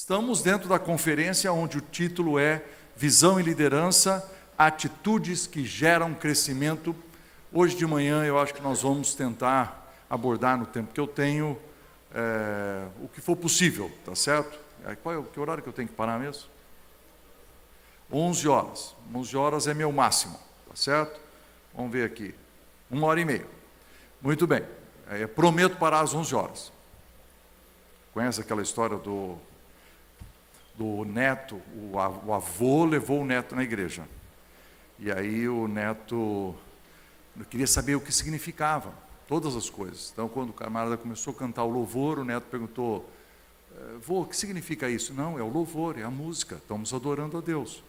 Estamos dentro da conferência onde o título é Visão e Liderança, Atitudes que Geram Crescimento. Hoje de manhã eu acho que nós vamos tentar abordar no tempo que eu tenho o que for possível, tá certo? Que horário que eu tenho que parar mesmo? 11 horas. 11 horas é meu máximo, tá certo? Vamos ver aqui. 1h30. Muito bem. Prometo parar às 11 horas. Conhece aquela história do neto? O avô levou o neto na igreja. E aí o neto queria saber o que significava, todas as coisas. Então, quando o camarada começou a cantar o louvor, o neto perguntou: vô, o que significa isso? Não, é o louvor, é a música, estamos adorando a Deus.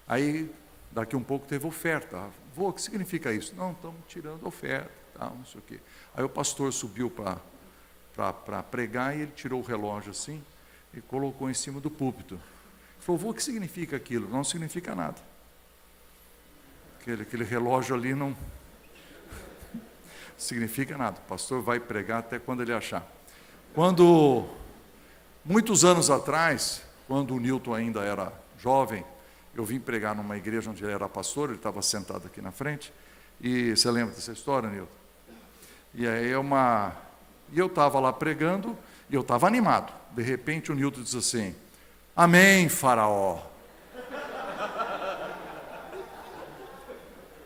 Aí, daqui um pouco teve oferta. Vô, o que significa isso? Não, estamos tirando oferta, tal, não sei o quê. Aí o pastor subiu para pregar e ele tirou o relógio assim e colocou em cima do púlpito. Ele falou: vô, o que significa aquilo? Não significa nada. Aquele relógio ali não significa nada. O pastor vai pregar até quando ele achar. Muitos anos atrás, quando o Newton ainda era jovem, eu vim pregar numa igreja onde ele era pastor, ele estava sentado aqui na frente, e você lembra dessa história, Newton? E aí eu estava lá pregando, e eu estava animado. De repente o Newton diz assim: amém, faraó.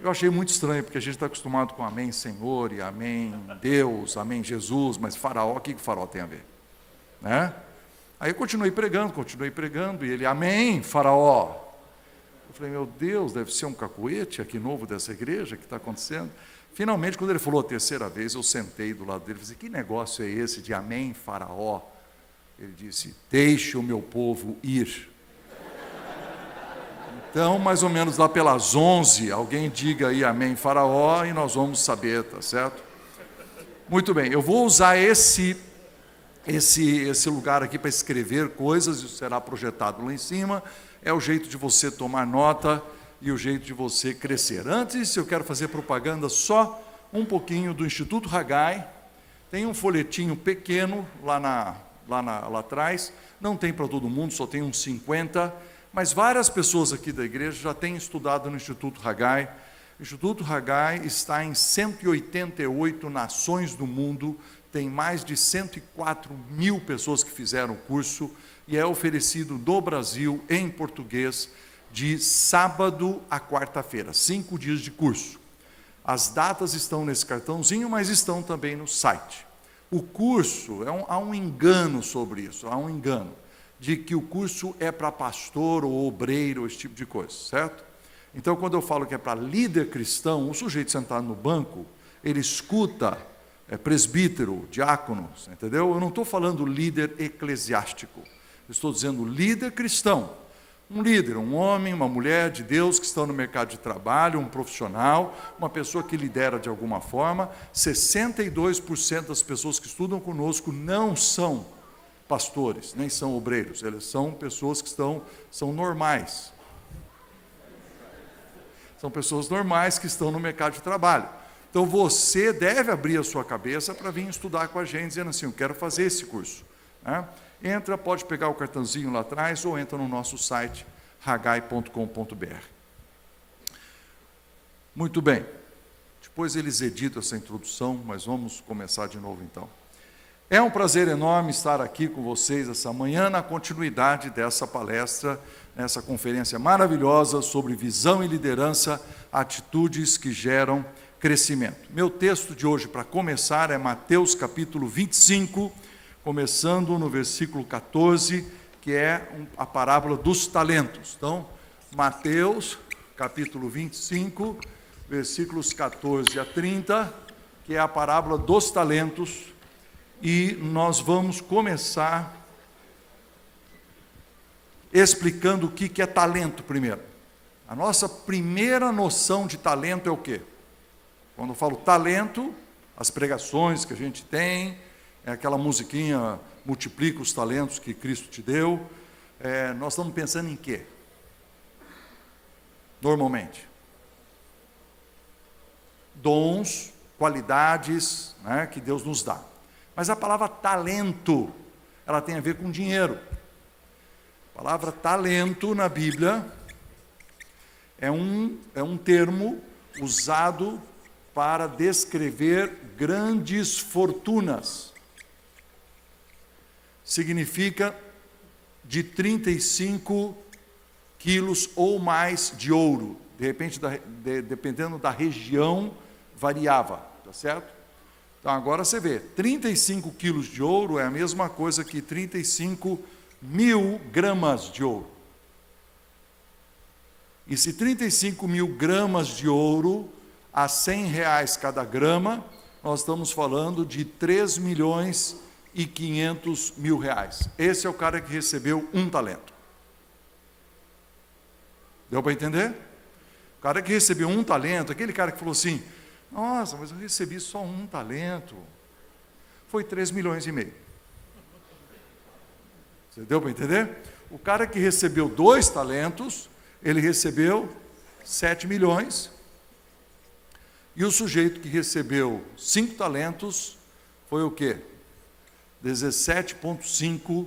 Eu achei muito estranho, porque a gente está acostumado com amém, Senhor, e amém, Deus, amém, Jesus, mas faraó, o que o faraó tem a ver? Né? Aí eu continuei pregando, e ele: amém, faraó. Eu falei: meu Deus, deve ser um cacuete aqui novo dessa igreja, que está acontecendo? Finalmente, quando ele falou a terceira vez, eu sentei do lado dele e falei: que negócio é esse de amém, faraó? Ele disse: deixe o meu povo ir. Então, mais ou menos lá pelas 11, alguém diga aí amém, faraó, e nós vamos saber, tá certo? Muito bem, eu vou usar esse lugar aqui para escrever coisas, isso será projetado lá em cima. É o jeito de você tomar nota e o jeito de você crescer. Antes, eu quero fazer propaganda só um pouquinho do Instituto Haggai. Tem um folhetinho pequeno lá atrás, não tem para todo mundo, só tem uns 50, mas várias pessoas aqui da igreja já têm estudado no Instituto Haggai. O Instituto Haggai está em 188 nações do mundo, tem mais de 104.000 pessoas que fizeram o curso, e é oferecido no Brasil, em português, de sábado a quarta-feira, 5 dias de curso. As datas estão nesse cartãozinho, mas estão também no site. O curso, há um engano sobre isso, há um engano de que o curso é para pastor ou obreiro, esse tipo de coisa, certo? Então, quando eu falo que é para líder cristão, o sujeito sentado no banco, ele escuta presbítero, diácono, entendeu? Eu não estou falando líder eclesiástico, eu estou dizendo líder cristão. Um líder, um homem, uma mulher de Deus que estão no mercado de trabalho, um profissional, uma pessoa que lidera de alguma forma. 62% das pessoas que estudam conosco não são pastores, nem são obreiros, eles são pessoas que são normais. São pessoas normais que estão no mercado de trabalho. Então você deve abrir a sua cabeça para vir estudar com a gente, dizendo assim: eu quero fazer esse curso. Né? Entra, pode pegar o cartãozinho lá atrás, ou entra no nosso site, haggai.com.br. Muito bem. Depois eles editam essa introdução, mas vamos começar de novo então. É um prazer enorme estar aqui com vocês essa manhã, na continuidade dessa palestra, nessa conferência maravilhosa sobre visão e liderança, atitudes que geram crescimento. Meu texto de hoje, para começar, é Mateus capítulo 25, começando no versículo 14, que é a parábola dos talentos. Então, Mateus capítulo 25, versículos 14 a 30, que é a parábola dos talentos. E nós vamos começar explicando o que é talento primeiro. A nossa primeira noção de talento é o quê? Quando eu falo talento, as pregações que a gente tem, é aquela musiquinha, multiplica os talentos que Cristo te deu. Nós estamos pensando em quê? Normalmente. Dons, qualidades, né, que Deus nos dá. Mas a palavra talento, ela tem a ver com dinheiro. A palavra talento na Bíblia é um termo usado para descrever grandes fortunas. Significa de 35 quilos ou mais de ouro. De repente, dependendo da região, variava, tá certo? Então agora você vê, 35 quilos de ouro é a mesma coisa que 35 mil gramas de ouro. E se 35 mil gramas de ouro a R$100 cada grama, nós estamos falando de 3.500.000 reais. Esse é o cara que recebeu um talento. Deu para entender? O cara que recebeu um talento, aquele cara que falou assim, nossa, mas eu recebi só um talento, foi 3,5 milhões. Você deu para entender? O cara que recebeu 2 talentos, ele recebeu 7 milhões. E o sujeito que recebeu 5 talentos foi o quê? 17,5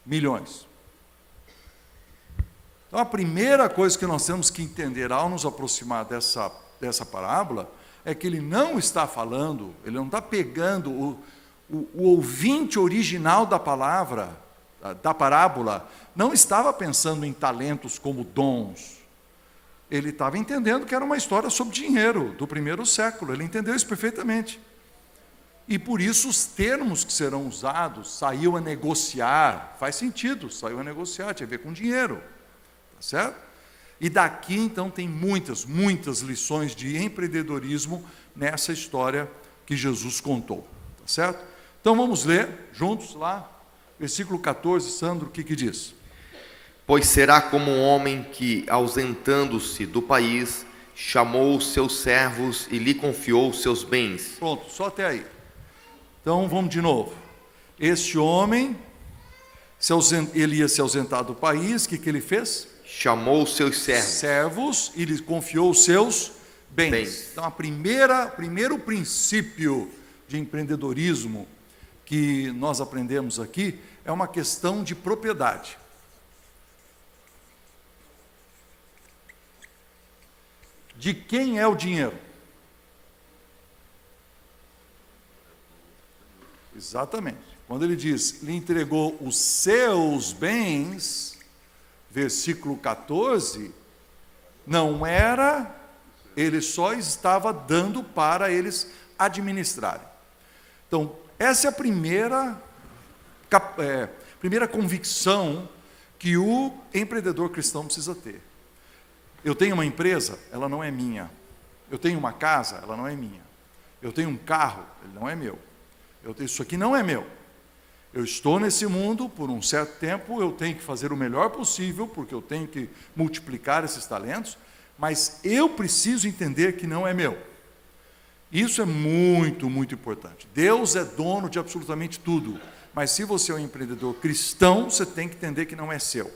milhões. Então, a primeira coisa que nós temos que entender ao nos aproximar dessa parábola é que ele não está falando, ele não está pegando o ouvinte original da palavra, da parábola, não estava pensando em talentos como dons. Ele estava entendendo que era uma história sobre dinheiro do primeiro século, ele entendeu isso perfeitamente. E por isso os termos que serão usados, saiu a negociar, faz sentido, saiu a negociar, tinha a ver com dinheiro, tá certo? E daqui então tem muitas lições de empreendedorismo nessa história que Jesus contou, tá certo? Então vamos ler juntos lá, versículo 14, Sandro, o que diz? Pois será como um homem que, ausentando-se do país, chamou os seus servos e lhe confiou os seus bens. Pronto, só até aí. Então vamos de novo. Este homem, ele ia se ausentar do país, o que ele fez? Chamou os seus servos e lhe confiou os seus bens. Então, primeiro princípio de empreendedorismo que nós aprendemos aqui é uma questão de propriedade. De quem é o dinheiro? Exatamente. Quando ele diz, lhe entregou os seus bens, versículo 14, não era, ele só estava dando para eles administrarem. Então, essa é a primeira convicção que o empreendedor cristão precisa ter. Eu tenho uma empresa, ela não é minha. Eu tenho uma casa, ela não é minha. Eu tenho um carro, ele não é meu. Isso aqui não é meu. Eu estou nesse mundo por um certo tempo, eu tenho que fazer o melhor possível, porque eu tenho que multiplicar esses talentos, mas eu preciso entender que não é meu. Isso é muito importante. Deus é dono de absolutamente tudo, mas se você é um empreendedor cristão, você tem que entender que não é seu.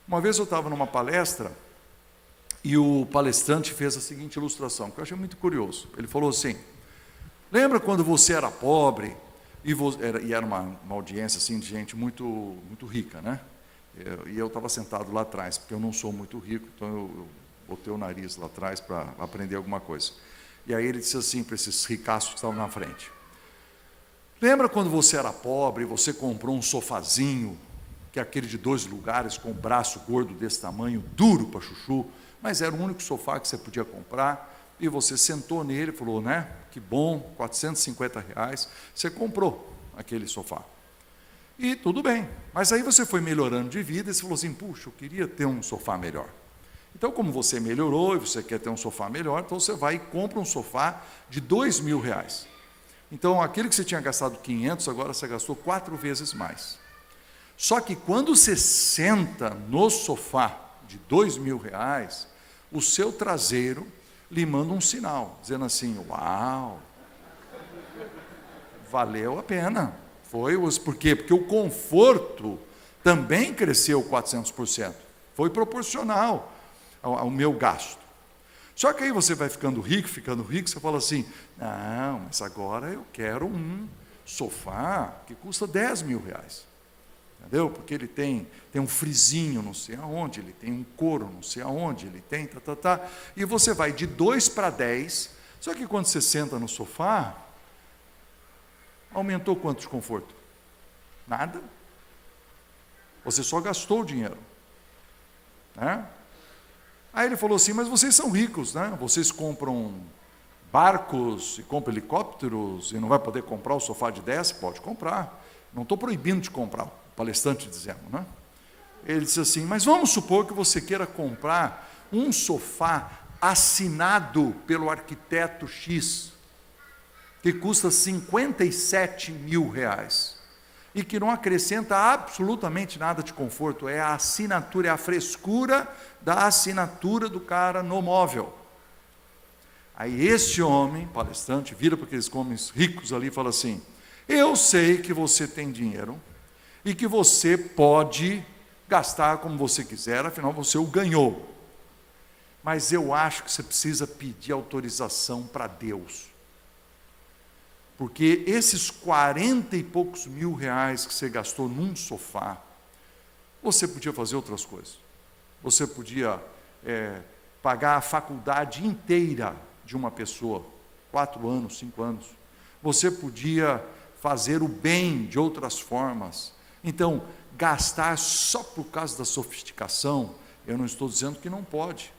Uma vez eu estava numa palestra, e o palestrante fez a seguinte ilustração, que eu achei muito curioso. Ele falou assim, lembra quando você era pobre, e era uma audiência assim, de gente muito rica, né? E eu estava sentado lá atrás, porque eu não sou muito rico, então eu botei o nariz lá atrás para aprender alguma coisa. E aí ele disse assim para esses ricaços que estavam na frente, lembra quando você era pobre e você comprou um sofazinho, que é aquele de 2 lugares, com o braço gordo desse tamanho, duro para chuchu, mas era o único sofá que você podia comprar, e você sentou nele e falou, né, que bom, R$450, você comprou aquele sofá. E tudo bem, mas aí você foi melhorando de vida, e você falou assim, puxa, eu queria ter um sofá melhor. Então, como você melhorou, e você quer ter um sofá melhor, então você vai e compra um sofá de R$2.000. Então, aquele que você tinha gastado 500, agora você gastou 4 vezes mais. Só que quando você senta no sofá de R$2.000, o seu traseiro lhe manda um sinal, dizendo assim, uau, valeu a pena. Por quê? Porque o conforto também cresceu 400%. Foi proporcional ao meu gasto. Só que aí você vai ficando rico, você fala assim, não, mas agora eu quero um sofá que custa R$10.000. entendeu? Porque ele tem um frisinho não sei aonde, ele tem um couro não sei aonde, ele tem, e você vai de 2 para 10, só que quando você senta no sofá, aumentou quanto de conforto? Nada. Você só gastou o dinheiro. Né? Aí ele falou assim, mas vocês são ricos, né? Vocês compram barcos e compram helicópteros e não vai poder comprar o sofá de 10? Pode comprar. Não estou proibindo de comprar, o palestrante dizendo, né? Ele disse assim, mas vamos supor que você queira comprar um sofá assinado pelo arquiteto X, que custa 57 mil reais, e que não acrescenta absolutamente nada de conforto, é a assinatura, é a frescura da assinatura do cara no móvel. Aí esse homem, palestrante, vira para aqueles homens ricos ali e fala assim, eu sei que você tem dinheiro e que você pode gastar como você quiser, afinal você o ganhou. Mas eu acho que você precisa pedir autorização para Deus. Porque esses 40 e poucos mil reais que você gastou num sofá, você podia fazer outras coisas. Você podia pagar a faculdade inteira de uma pessoa, 4 anos, 5 anos. Você podia fazer o bem de outras formas. Então, gastar só por causa da sofisticação, eu não estou dizendo que não pode,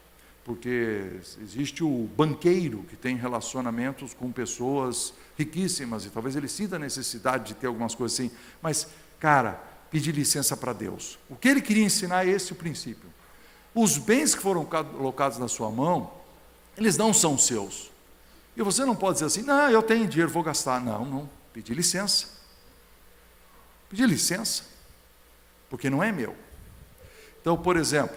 porque existe o banqueiro que tem relacionamentos com pessoas riquíssimas, e talvez ele sinta a necessidade de ter algumas coisas assim, mas, cara, pedir licença para Deus. O que ele queria ensinar é esse o princípio. Os bens que foram colocados na sua mão, eles não são seus. E você não pode dizer assim, não, eu tenho dinheiro, vou gastar. Não, pedir licença. Pedir licença, porque não é meu. Então, por exemplo,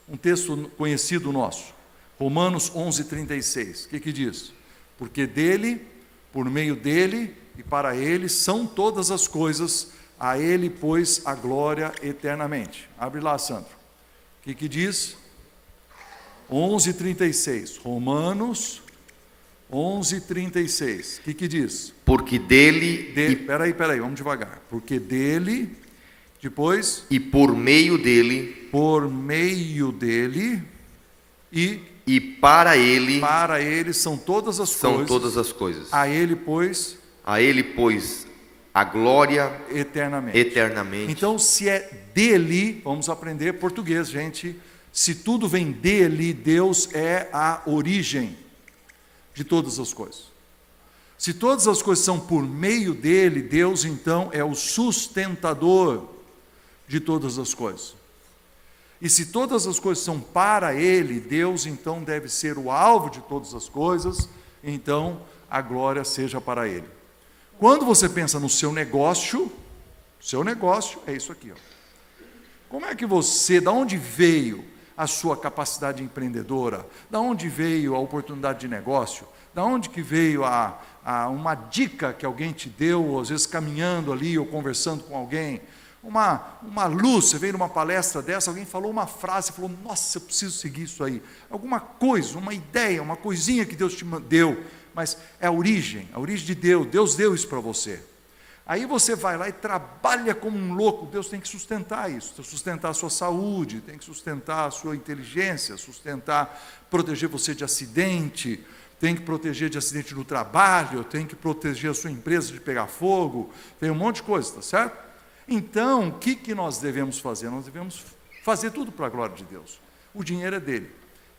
um texto conhecido nosso, Romanos 11:36, o que diz? Porque dele, por meio dele e para ele são todas as coisas, a ele, pois, a glória eternamente. Abre lá, Sandro. O que diz? 11:36, Romanos 11:36. O que diz? Porque dele... Peraí, vamos devagar. Porque dele, depois... E por meio dele... Por meio dele e para ele... Para ele são todas as coisas. São todas as coisas. A ele, pois... A ele, pois, a glória... Eternamente. Então, se é dele, vamos aprender português, gente. Se tudo vem dele, Deus é a origem de todas as coisas. Se todas as coisas são por meio dele, Deus então é o sustentador de todas as coisas. E se todas as coisas são para ele, Deus então deve ser o alvo de todas as coisas, então a glória seja para ele. Quando você pensa no seu negócio é isso aqui, ó. Como é que da onde veio a sua capacidade empreendedora? Da onde veio a oportunidade de negócio? Da onde que veio uma dica que alguém te deu, às vezes caminhando ali ou conversando com alguém? Uma luz, você veio numa palestra dessa, alguém falou uma frase, falou, nossa, eu preciso seguir isso aí. Alguma coisa, uma ideia, uma coisinha que Deus te deu, mas é a origem de Deus. Deus deu isso para você. Aí você vai lá e trabalha como um louco. Deus tem que sustentar isso, tem que sustentar a sua saúde, tem que sustentar a sua inteligência, proteger você de acidente, tem que proteger de acidente no trabalho, tem que proteger a sua empresa de pegar fogo, tem um monte de coisa, tá certo? Então, o que nós devemos fazer? Nós devemos fazer tudo para a glória de Deus. O dinheiro é dele.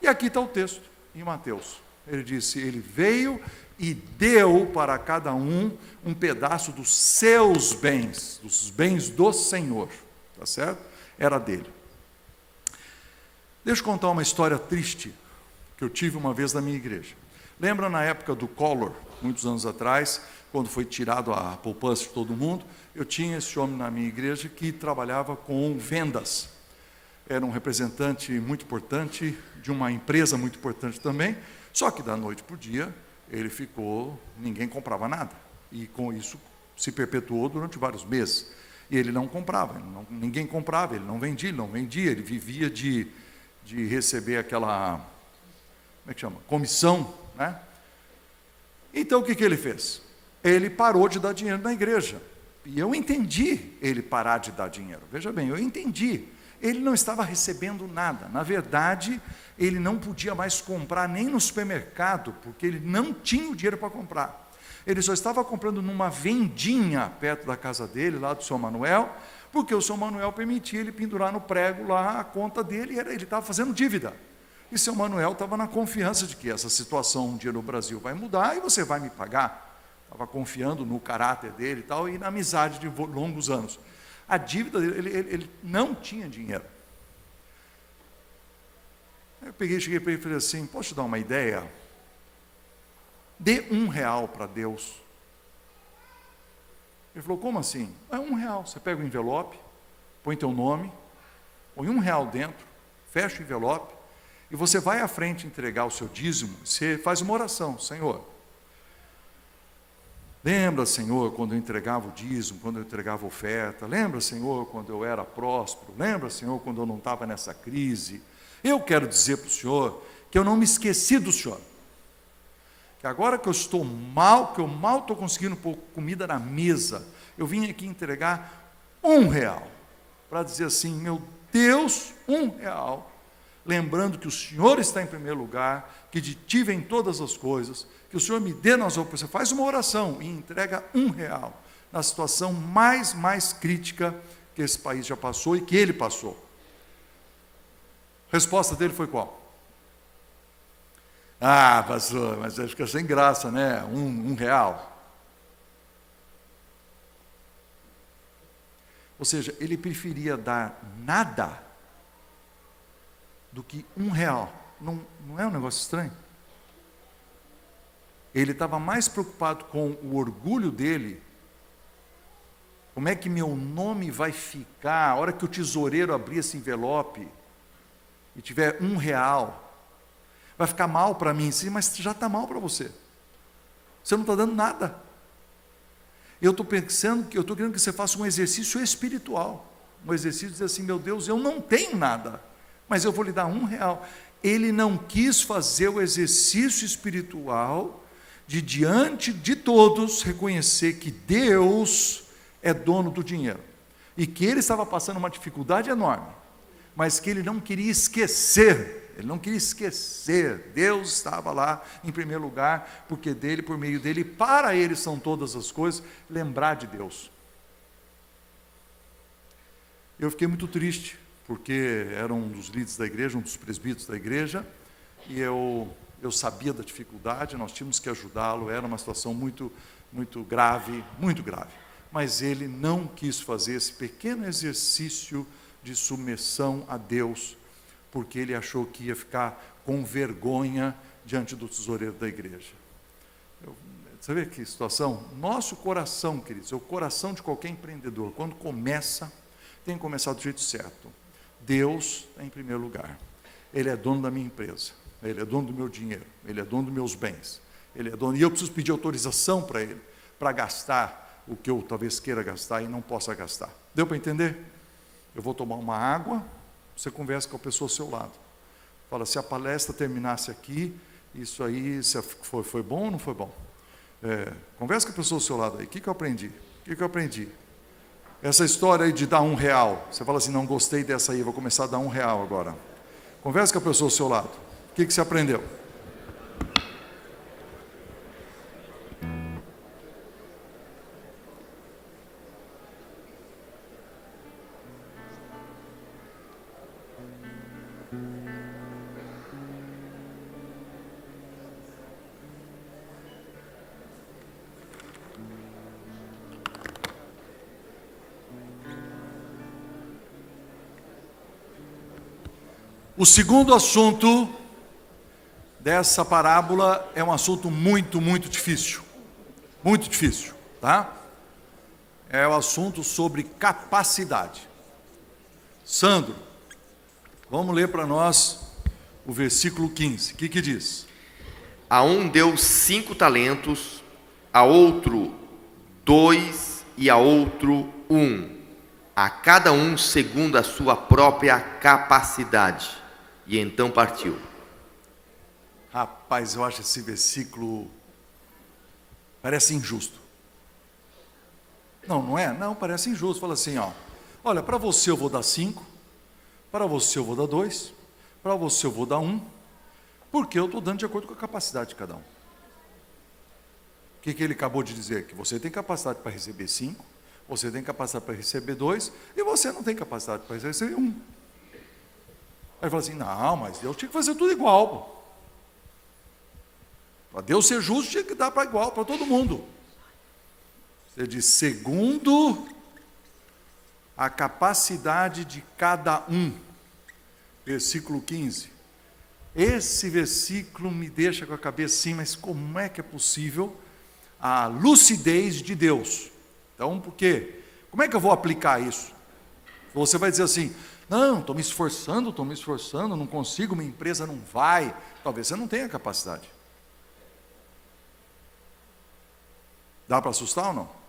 E aqui está o texto, em Mateus. Ele disse, ele veio e deu para cada um pedaço dos seus bens, dos bens do Senhor, tá certo? Era dele. Deixa eu contar uma história triste que eu tive uma vez na minha igreja. Lembra na época do Collor, muitos anos atrás, quando foi tirado a poupança de todo mundo, eu tinha esse homem na minha igreja que trabalhava com vendas. Era um representante muito importante de uma empresa muito importante também, só que da noite para o dia ninguém comprava nada. E com isso se perpetuou durante vários meses. E ele não comprava, ninguém comprava, ele não vendia, ele vivia de receber aquela, como é que chama? Comissão, né? Então o que ele fez? Ele parou de dar dinheiro na igreja. E eu entendi ele parar de dar dinheiro. Veja bem, eu entendi. Ele não estava recebendo nada. Na verdade, ele não podia mais comprar nem no supermercado, porque ele não tinha o dinheiro para comprar. Ele só estava comprando numa vendinha perto da casa dele, lá do seu Manuel, porque o seu Manuel permitia ele pendurar no prego lá a conta dele, e ele estava fazendo dívida. E seu Manuel estava na confiança de que essa situação um dia no Brasil vai mudar e você vai me pagar. Estava confiando no caráter dele e tal, e na amizade de longos anos. A dívida dele, ele não tinha dinheiro. Eu cheguei para ele e falei assim, posso te dar uma ideia? Dê R$1 para Deus. Ele falou, como assim? É R$1. Você pega o envelope, põe teu nome, põe R$1 dentro, fecha o envelope, e você vai à frente entregar o seu dízimo, você faz uma oração, Senhor. Lembra, Senhor, quando eu entregava o dízimo, quando eu entregava a oferta. Lembra, Senhor, quando eu era próspero. Lembra, Senhor, quando eu não estava nessa crise. Eu quero dizer para o Senhor que eu não me esqueci do Senhor. Que agora que eu estou mal, que eu mal estou conseguindo pôr comida na mesa, eu vim aqui entregar R$1, para dizer assim, meu Deus, R$1, lembrando que o Senhor está em primeiro lugar, que de ti vem todas as coisas, que o Senhor me dê nas oportunidades. Você faz uma oração e entrega R$1, na situação mais crítica que esse país já passou e que ele passou. A resposta dele foi qual? Ah, pastor, mas vai ficar sem graça, né? R$1. Ou seja, ele preferia dar nada do que R$1. Não é um negócio estranho? Ele estava mais preocupado com o orgulho dele. Como é que meu nome vai ficar a hora que o tesoureiro abrir esse envelope e tiver R$1? Vai ficar mal para mim, sim, mas já está mal para você. Você não está dando nada. Eu estou pensando que eu estou querendo que você faça um exercício espiritual. Um exercício de dizer assim, meu Deus, eu não tenho nada, mas eu vou lhe dar R$1. Ele não quis fazer o exercício espiritual de diante de todos reconhecer que Deus é dono do dinheiro. E que ele estava passando uma dificuldade enorme, mas que ele não queria esquecer. Ele não queria esquecer, Deus estava lá em primeiro lugar, porque dele, por meio dele, para ele são todas as coisas, lembrar de Deus. Eu fiquei muito triste, porque era um dos líderes da igreja, um dos presbíteros da igreja, e eu sabia da dificuldade, nós tínhamos que ajudá-lo, era uma situação muito grave, mas ele não quis fazer esse pequeno exercício de submissão a Deus, porque ele achou que ia ficar com vergonha diante do tesoureiro da igreja. Você vê que situação? Nosso coração, queridos, é o coração de qualquer empreendedor. Quando começa, tem que começar do jeito certo. Deus está em primeiro lugar. Ele é dono da minha empresa. Ele é dono do meu dinheiro. Ele é dono dos meus bens. Ele é dono. E eu preciso pedir autorização para ele, para gastar o que eu talvez queira gastar e não possa gastar. Deu para entender? Eu vou tomar uma água. Você conversa com a pessoa ao seu lado. Fala, se a palestra terminasse aqui, isso aí foi bom ou não foi bom? Conversa com a pessoa ao seu lado aí. O que eu aprendi? Essa história aí de dar R$1. Você fala assim, não gostei dessa aí, vou começar a dar R$1 agora. Conversa com a pessoa ao seu lado. O que você aprendeu? O segundo assunto dessa parábola é um assunto muito difícil. Muito difícil, tá? É o assunto sobre capacidade. Sandro, vamos ler para nós o versículo 15. O que diz? A um deu 5 talentos, a outro 2 e a outro 1, a cada um segundo a sua própria capacidade. E então partiu. Rapaz, eu acho esse versículo parece injusto. Não, não é? Não, parece injusto. Fala assim, ó, olha, para você eu vou dar 5, para você eu vou dar 2, para você eu vou dar 1, porque eu estou dando de acordo com a capacidade de cada um. O que ele acabou de dizer? Que você tem capacidade para receber 5, você tem capacidade para receber 2, e você não tem capacidade para receber 1. Aí fala assim, não, mas Deus tinha que fazer tudo igual. Pô. Para Deus ser justo, tinha que dar para igual para todo mundo. Você diz, segundo a capacidade de cada um. Versículo 15. Esse versículo me deixa com a cabeça assim, mas como é que é possível a lucidez de Deus? Então, por quê? Como é que eu vou aplicar isso? Você vai dizer assim, não, estou me esforçando, não consigo, minha empresa não vai. Talvez você não tenha capacidade. Dá para assustar ou não?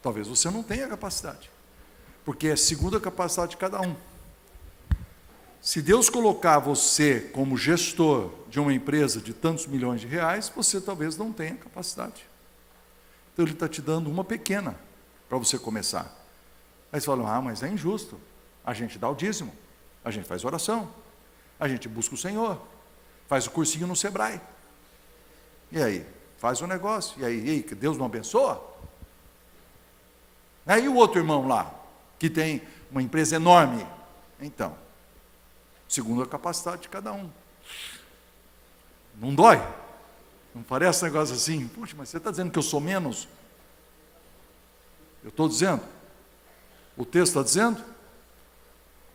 Talvez você não tenha capacidade, porque é segundo a capacidade de cada um. Se Deus colocar você como gestor de uma empresa de tantos milhões de reais, você talvez não tenha capacidade. Então Ele está te dando uma pequena para você começar. Aí você fala, mas é injusto. A gente dá o dízimo, a gente faz oração, a gente busca o Senhor, faz o cursinho no Sebrae. E aí? Faz o negócio. E aí, que Deus não abençoa? Aí o outro irmão lá, que tem uma empresa enorme. Então, segundo a capacidade de cada um. Não dói? Não parece um negócio assim? Puxa, mas você está dizendo que eu sou menos? Eu estou dizendo. O texto está dizendo.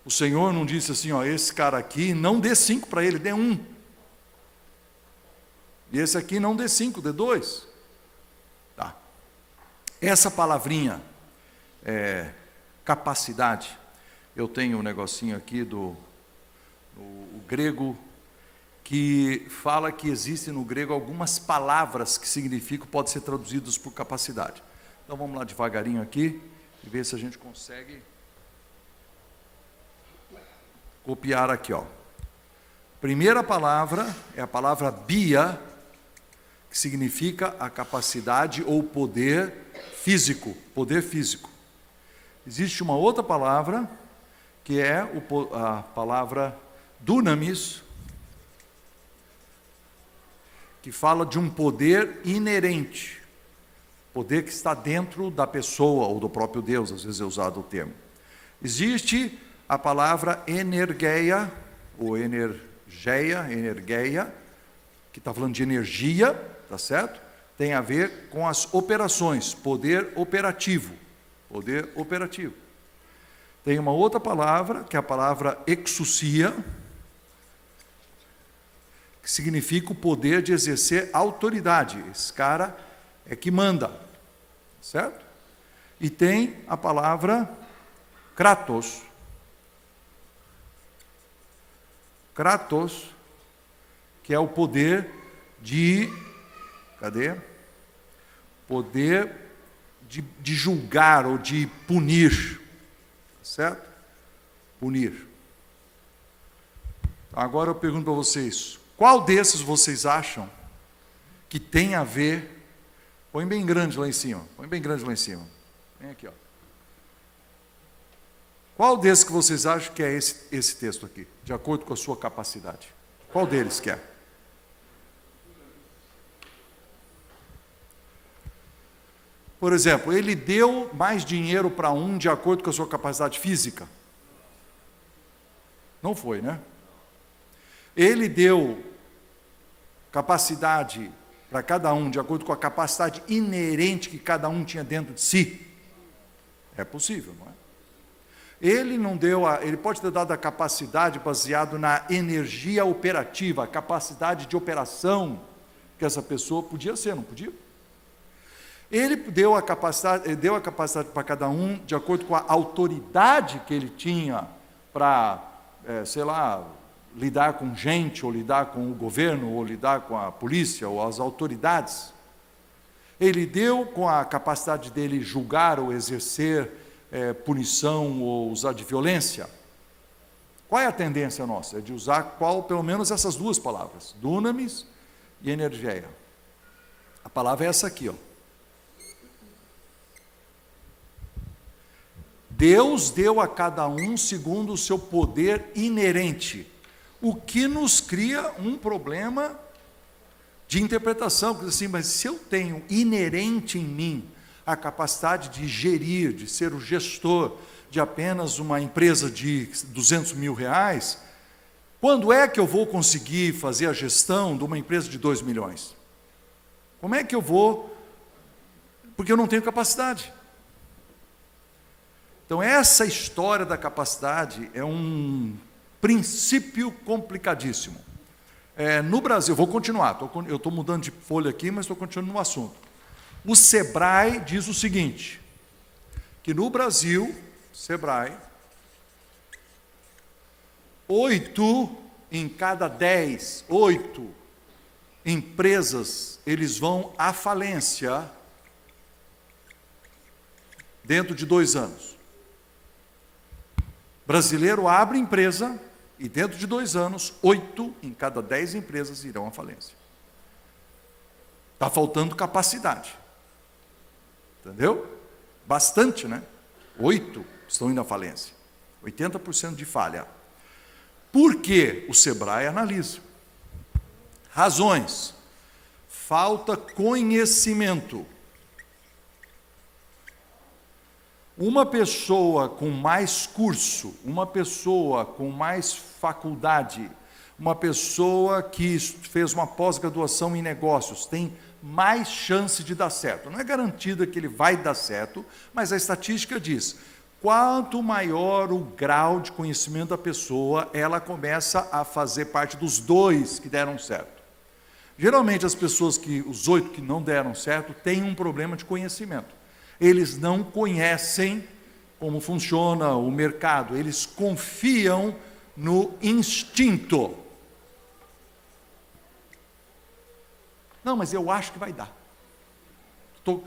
O Senhor não disse assim, ó, esse cara aqui, não dê 5 para ele, dê 1. E esse aqui não dê 5, dê 2. Tá. Essa palavrinha, capacidade, eu tenho um negocinho aqui do grego, que fala que existem no grego algumas palavras que significam, podem ser traduzidas por capacidade. Então vamos lá devagarinho aqui, e ver se a gente consegue copiar aqui, ó. Primeira palavra é a palavra bia, que significa a capacidade ou poder físico, poder físico. Existe uma outra palavra, que é a palavra dunamis, que fala de um poder inerente, poder que está dentro da pessoa ou do próprio Deus, às vezes é usado o termo. Existe a palavra energeia, ou energeia, que está falando de energia, tá certo? Tem a ver com as operações, poder operativo, poder operativo. Tem uma outra palavra, que é a palavra exousia, que significa o poder de exercer autoridade. Esse cara é que manda, certo? E tem a palavra kratos. Kratos, que é o poder de... Cadê? Poder de julgar ou de punir. Certo? Punir. Agora eu pergunto para vocês, qual desses vocês acham que tem a ver... Põe bem grande lá em cima. Põe bem grande lá em cima. Vem aqui, ó. Qual desses que vocês acham que é esse texto aqui, de acordo com a sua capacidade? Qual deles que é? Por exemplo, ele deu mais dinheiro para um de acordo com a sua capacidade física? Não foi, né? Ele deu capacidade para cada um de acordo com a capacidade inerente que cada um tinha dentro de si? É possível, não é? Ele não deu, ele pode ter dado a capacidade baseado na energia operativa, a capacidade de operação que essa pessoa podia ser, não podia? Ele deu a capacidade para cada um de acordo com a autoridade que ele tinha para, lidar com gente, ou lidar com o governo, ou lidar com a polícia, ou as autoridades. Ele deu com a capacidade dele julgar ou exercer punição ou usar de violência. Qual é a tendência nossa? É de usar pelo menos essas duas palavras, dunamis e energeia. A palavra é essa aqui, ó. Deus deu a cada um segundo o seu poder inerente, o que nos cria um problema de interpretação, porque assim, mas se eu tenho inerente em mim a capacidade de gerir, de ser o gestor de apenas uma empresa de 200 mil reais, quando é que eu vou conseguir fazer a gestão de uma empresa de 2 milhões? Como é que eu vou? Porque eu não tenho capacidade. Então, essa história da capacidade é um princípio complicadíssimo. No Brasil, vou continuar, eu estou mudando de folha aqui, mas estou continuando no assunto. O Sebrae diz o seguinte, que no Brasil, Sebrae, 8 em cada 10 empresas, eles vão à falência dentro de 2 anos. Brasileiro abre empresa e dentro de 2 anos, 8 em cada 10 empresas irão à falência. Está faltando capacidade. Entendeu? Bastante, né? 8 estão indo à falência. 80% de falha. Por que o Sebrae analisa? Razões. Falta conhecimento. Uma pessoa com mais curso, uma pessoa com mais faculdade, uma pessoa que fez uma pós-graduação em negócios, tem mais chance de dar certo. Não é garantida que ele vai dar certo, mas a estatística diz, quanto maior o grau de conhecimento da pessoa, ela começa a fazer parte dos 2 que deram certo. Geralmente as pessoas os 8 que não deram certo, têm um problema de conhecimento. Eles não conhecem como funciona o mercado, eles confiam no instinto. Não, mas eu acho que vai dar. Estou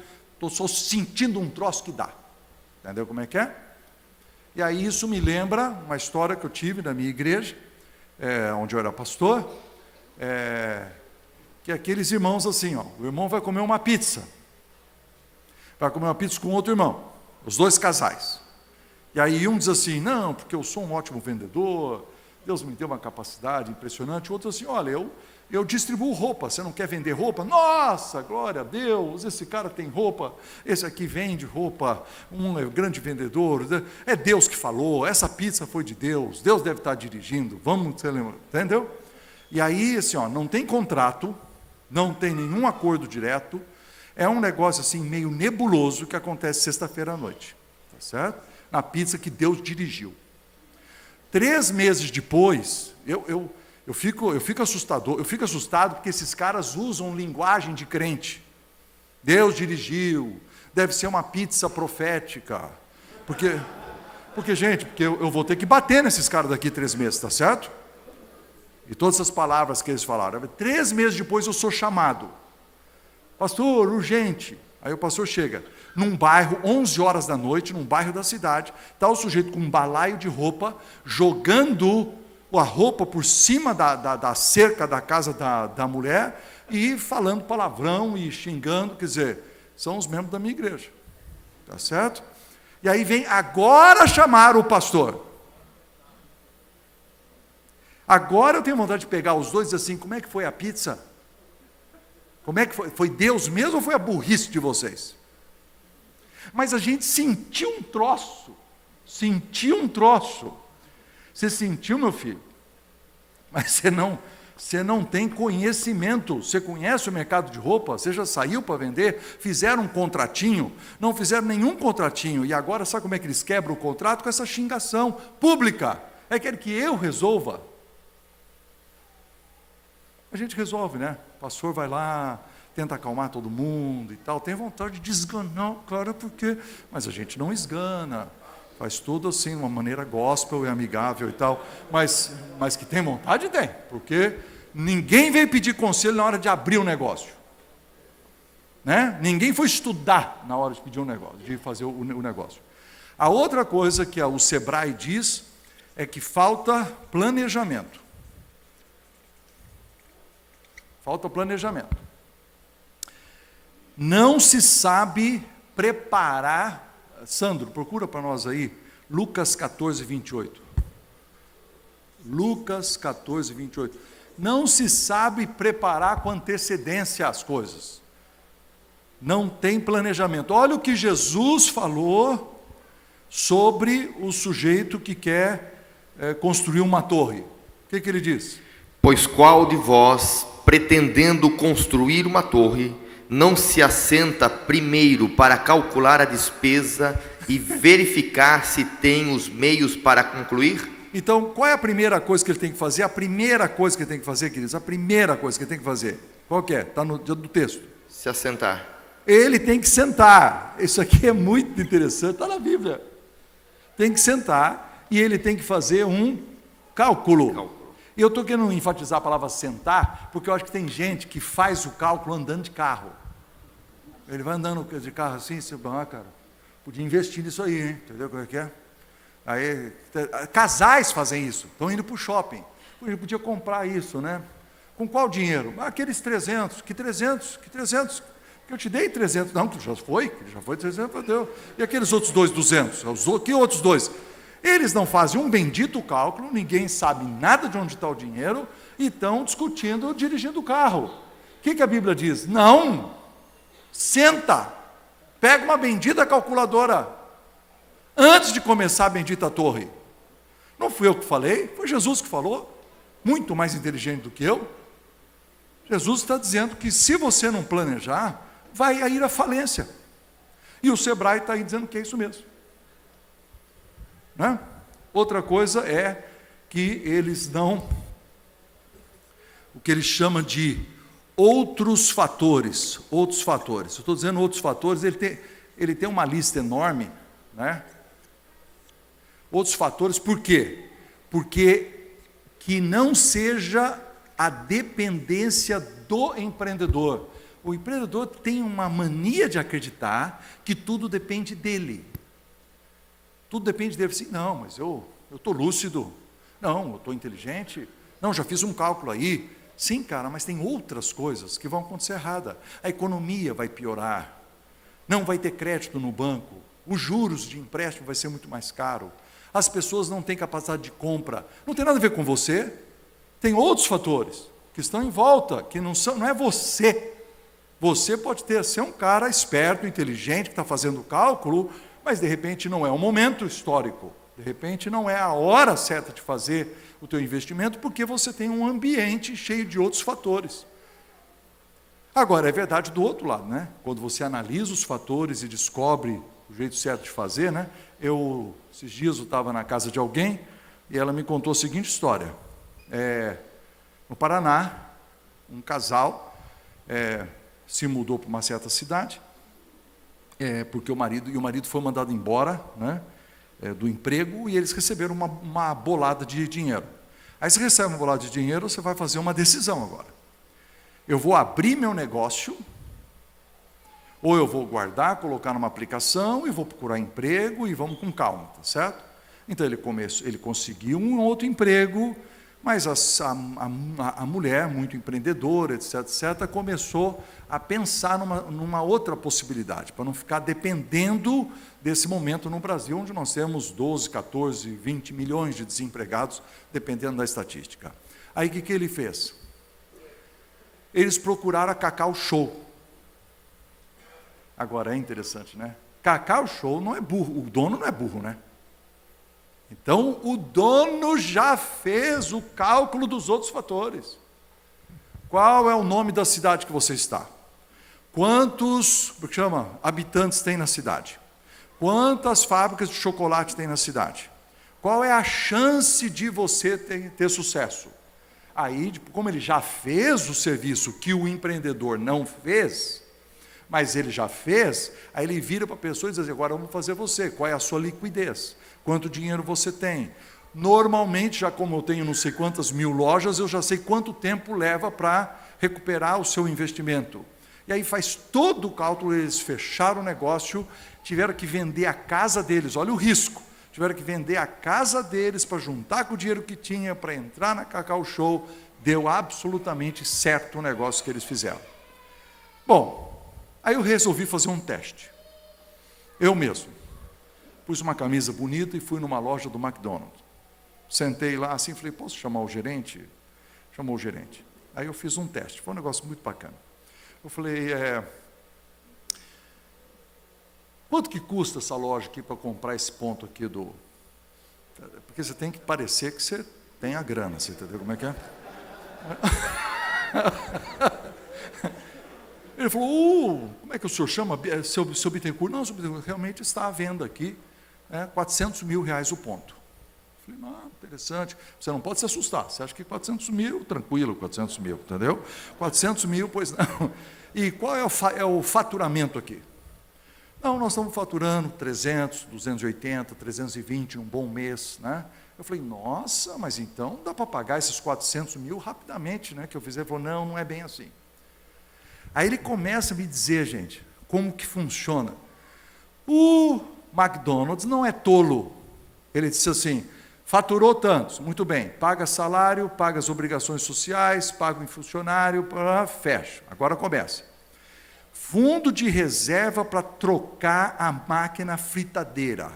só sentindo um troço que dá. Entendeu como é que é? E aí isso me lembra uma história que eu tive na minha igreja, onde eu era pastor, que aqueles irmãos assim, o irmão vai comer uma pizza. Vai comer uma pizza com outro irmão, os 2 casais. E aí um diz assim, não, porque eu sou um ótimo vendedor, Deus me deu uma capacidade impressionante. O outro assim, olha, eu distribuo roupa, você não quer vender roupa? Nossa, glória a Deus, esse cara tem roupa, esse aqui vende roupa, um grande vendedor, é Deus que falou, essa pizza foi de Deus, Deus deve estar dirigindo, vamos, entendeu? E aí, assim, não tem contrato, não tem nenhum acordo direto, é um negócio assim meio nebuloso que acontece sexta-feira à noite, tá certo? Na pizza que Deus dirigiu. 3 meses depois, eu fico assustado porque esses caras usam linguagem de crente. Deus dirigiu, deve ser uma pizza profética. Porque eu vou ter que bater nesses caras daqui 3 meses, tá certo? E todas essas palavras que eles falaram. 3 meses depois eu sou chamado. Pastor, urgente. Aí o pastor chega num bairro, 11 horas da noite, num bairro da cidade, está o sujeito com um balaio de roupa, jogando a roupa por cima da cerca da casa da mulher e falando palavrão e xingando, quer dizer, são os membros da minha igreja. Tá certo? E aí vem agora chamar o pastor. Agora eu tenho vontade de pegar os 2 e dizer assim, como é que foi a pizza? Como é que foi? Foi Deus mesmo ou foi a burrice de vocês? Mas a gente sentiu um troço. Você sentiu, meu filho? Mas você não tem conhecimento. Você conhece o mercado de roupa? Você já saiu para vender? Fizeram um contratinho? Não fizeram nenhum contratinho. E agora sabe como é que eles quebram o contrato? Com essa xingação pública. Quer que eu resolva? A gente resolve, né? O pastor vai lá, tenta acalmar todo mundo e tal, tem vontade de esganar, claro, mas a gente não esgana, faz tudo assim, de uma maneira gospel e amigável e tal, mas que tem vontade, tem, porque ninguém veio pedir conselho na hora de abrir um negócio, né? Ninguém foi estudar na hora de pedir um negócio, de fazer o negócio. A outra coisa que o Sebrae diz é que falta planejamento. Falta planejamento. Não se sabe preparar. Sandro, procura para nós aí Lucas 14, 28. Lucas 14, 28. Não se sabe preparar com antecedência as coisas. Não tem planejamento. Olha o que Jesus falou sobre o sujeito que quer construir uma torre. O que ele diz? Pois qual de vós, pretendendo construir uma torre, não se assenta primeiro para calcular a despesa e verificar se tem os meios para concluir? Então, qual é a primeira coisa que ele tem que fazer? A primeira coisa que ele tem que fazer, queridos, a primeira coisa que ele tem que fazer, qual que é? Está no texto. Se assentar. Ele tem que sentar. Isso aqui é muito interessante, está na Bíblia. Tem que sentar e ele tem que fazer um cálculo. E eu estou querendo enfatizar a palavra sentar, porque eu acho que tem gente que faz o cálculo andando de carro. Ele vai andando de carro assim, você fala, cara, podia investir nisso aí, hein? Entendeu como é que é? Aí, casais fazem isso, estão indo para o shopping. Ele podia comprar isso, né? Com qual dinheiro? Aqueles 300, que 300, que eu te dei 300. Não, tu já foi 300, deu. E aqueles outros 200? Que outros dois? Eles não fazem um bendito cálculo, ninguém sabe nada de onde está o dinheiro, e estão discutindo, dirigindo o carro. O que a Bíblia diz? Não! Senta! Pega uma bendita calculadora. Antes de começar a bendita torre. Não fui eu que falei, foi Jesus que falou, muito mais inteligente do que eu. Jesus está dizendo que se você não planejar, vai ir à falência. E o Sebrae está aí dizendo que é isso mesmo. Né? Outra coisa é que eles dão o que eles chamam de outros fatores. Outros fatores. Eu estou dizendo outros fatores, ele tem uma lista enorme, né? Outros fatores, por quê? Porque que não seja a dependência do empreendedor. O empreendedor tem uma mania de acreditar que tudo depende dele. Tudo depende dele. Assim, não, mas eu estou lúcido. Não, eu estou inteligente. Não, já fiz um cálculo aí. Sim, cara, mas tem outras coisas que vão acontecer errada. A economia vai piorar. Não vai ter crédito no banco. Os juros de empréstimo vai ser muito mais caro. As pessoas não têm capacidade de compra. Não tem nada a ver com você. Tem outros fatores que estão em volta, que não é você. Você pode ser um cara esperto, inteligente, que está fazendo o cálculo, mas de repente não é o momento histórico. De repente não é a hora certa de fazer o teu investimento, porque você tem um ambiente cheio de outros fatores. Agora, é verdade do outro lado, né? Quando você analisa os fatores e descobre o jeito certo de fazer, né? Esses dias eu estava na casa de alguém e ela me contou a seguinte história. No Paraná, um casal se mudou para uma certa cidade, porque o marido foi mandado embora, né, do emprego, e eles receberam uma bolada de dinheiro. Aí você recebe uma bolada de dinheiro, você vai fazer uma decisão agora. Eu vou abrir meu negócio, ou eu vou guardar, colocar numa aplicação e vou procurar emprego e vamos com calma, tá certo? Então ele conseguiu um outro emprego, mas a mulher, muito empreendedora, etc., começou a pensar numa outra possibilidade, para não ficar dependendo desse momento no Brasil, onde nós temos 12, 14, 20 milhões de desempregados, dependendo da estatística. Aí o que ele fez? Eles procuraram a Cacau Show. Agora é interessante, né? Cacau Show não é burro, o dono não é burro, né? Então, o dono já fez o cálculo dos outros fatores. Qual é o nome da cidade que você está? Quantos habitantes tem na cidade? Quantas fábricas de chocolate tem na cidade? Qual é a chance de você ter sucesso? Aí, como ele já fez o serviço que o empreendedor não fez, mas ele já fez, aí ele vira para a pessoa e diz assim, agora vamos fazer você, qual é a sua liquidez? Quanto dinheiro você tem? Normalmente, já como eu tenho não sei quantas mil lojas, eu já sei quanto tempo leva para recuperar o seu investimento. E aí faz todo o cálculo, eles fecharam o negócio, tiveram que vender a casa deles, olha o risco, tiveram que vender a casa deles para juntar com o dinheiro que tinha, para entrar na Cacau Show, deu absolutamente certo o negócio que eles fizeram. Bom, aí eu resolvi fazer um teste, eu mesmo. pus uma camisa bonita e fui numa loja do McDonald's. Sentei lá assim, falei, posso chamar o gerente? Chamou o gerente. Aí eu fiz um teste, foi um negócio muito bacana. Eu falei, quanto que custa essa loja aqui para comprar esse ponto aqui do... Porque você tem que parecer que você tem a grana, você entendeu como é que é? Ele falou, como é que o senhor chama? Seu Bittencourt? Não, seu Bittencourt, realmente está à venda aqui, R$400 mil o ponto. Eu falei, interessante, você não pode se assustar, você acha que 400 mil, tranquilo, 400 mil, entendeu? 400 mil, pois não. E qual é o faturamento aqui? Não, nós estamos faturando 300, 280, 320 em um bom mês, né? Eu falei, nossa, mas então dá para pagar esses 400 mil rapidamente, né? Que eu fiz. Ele falou, não é bem assim. Aí ele começa a me dizer, gente, como que funciona. O McDonald's não é tolo. Ele disse assim, faturou tantos, muito bem, paga salário, paga as obrigações sociais, paga o funcionário, fecha. Agora começa. Fundo de reserva para trocar a máquina fritadeira.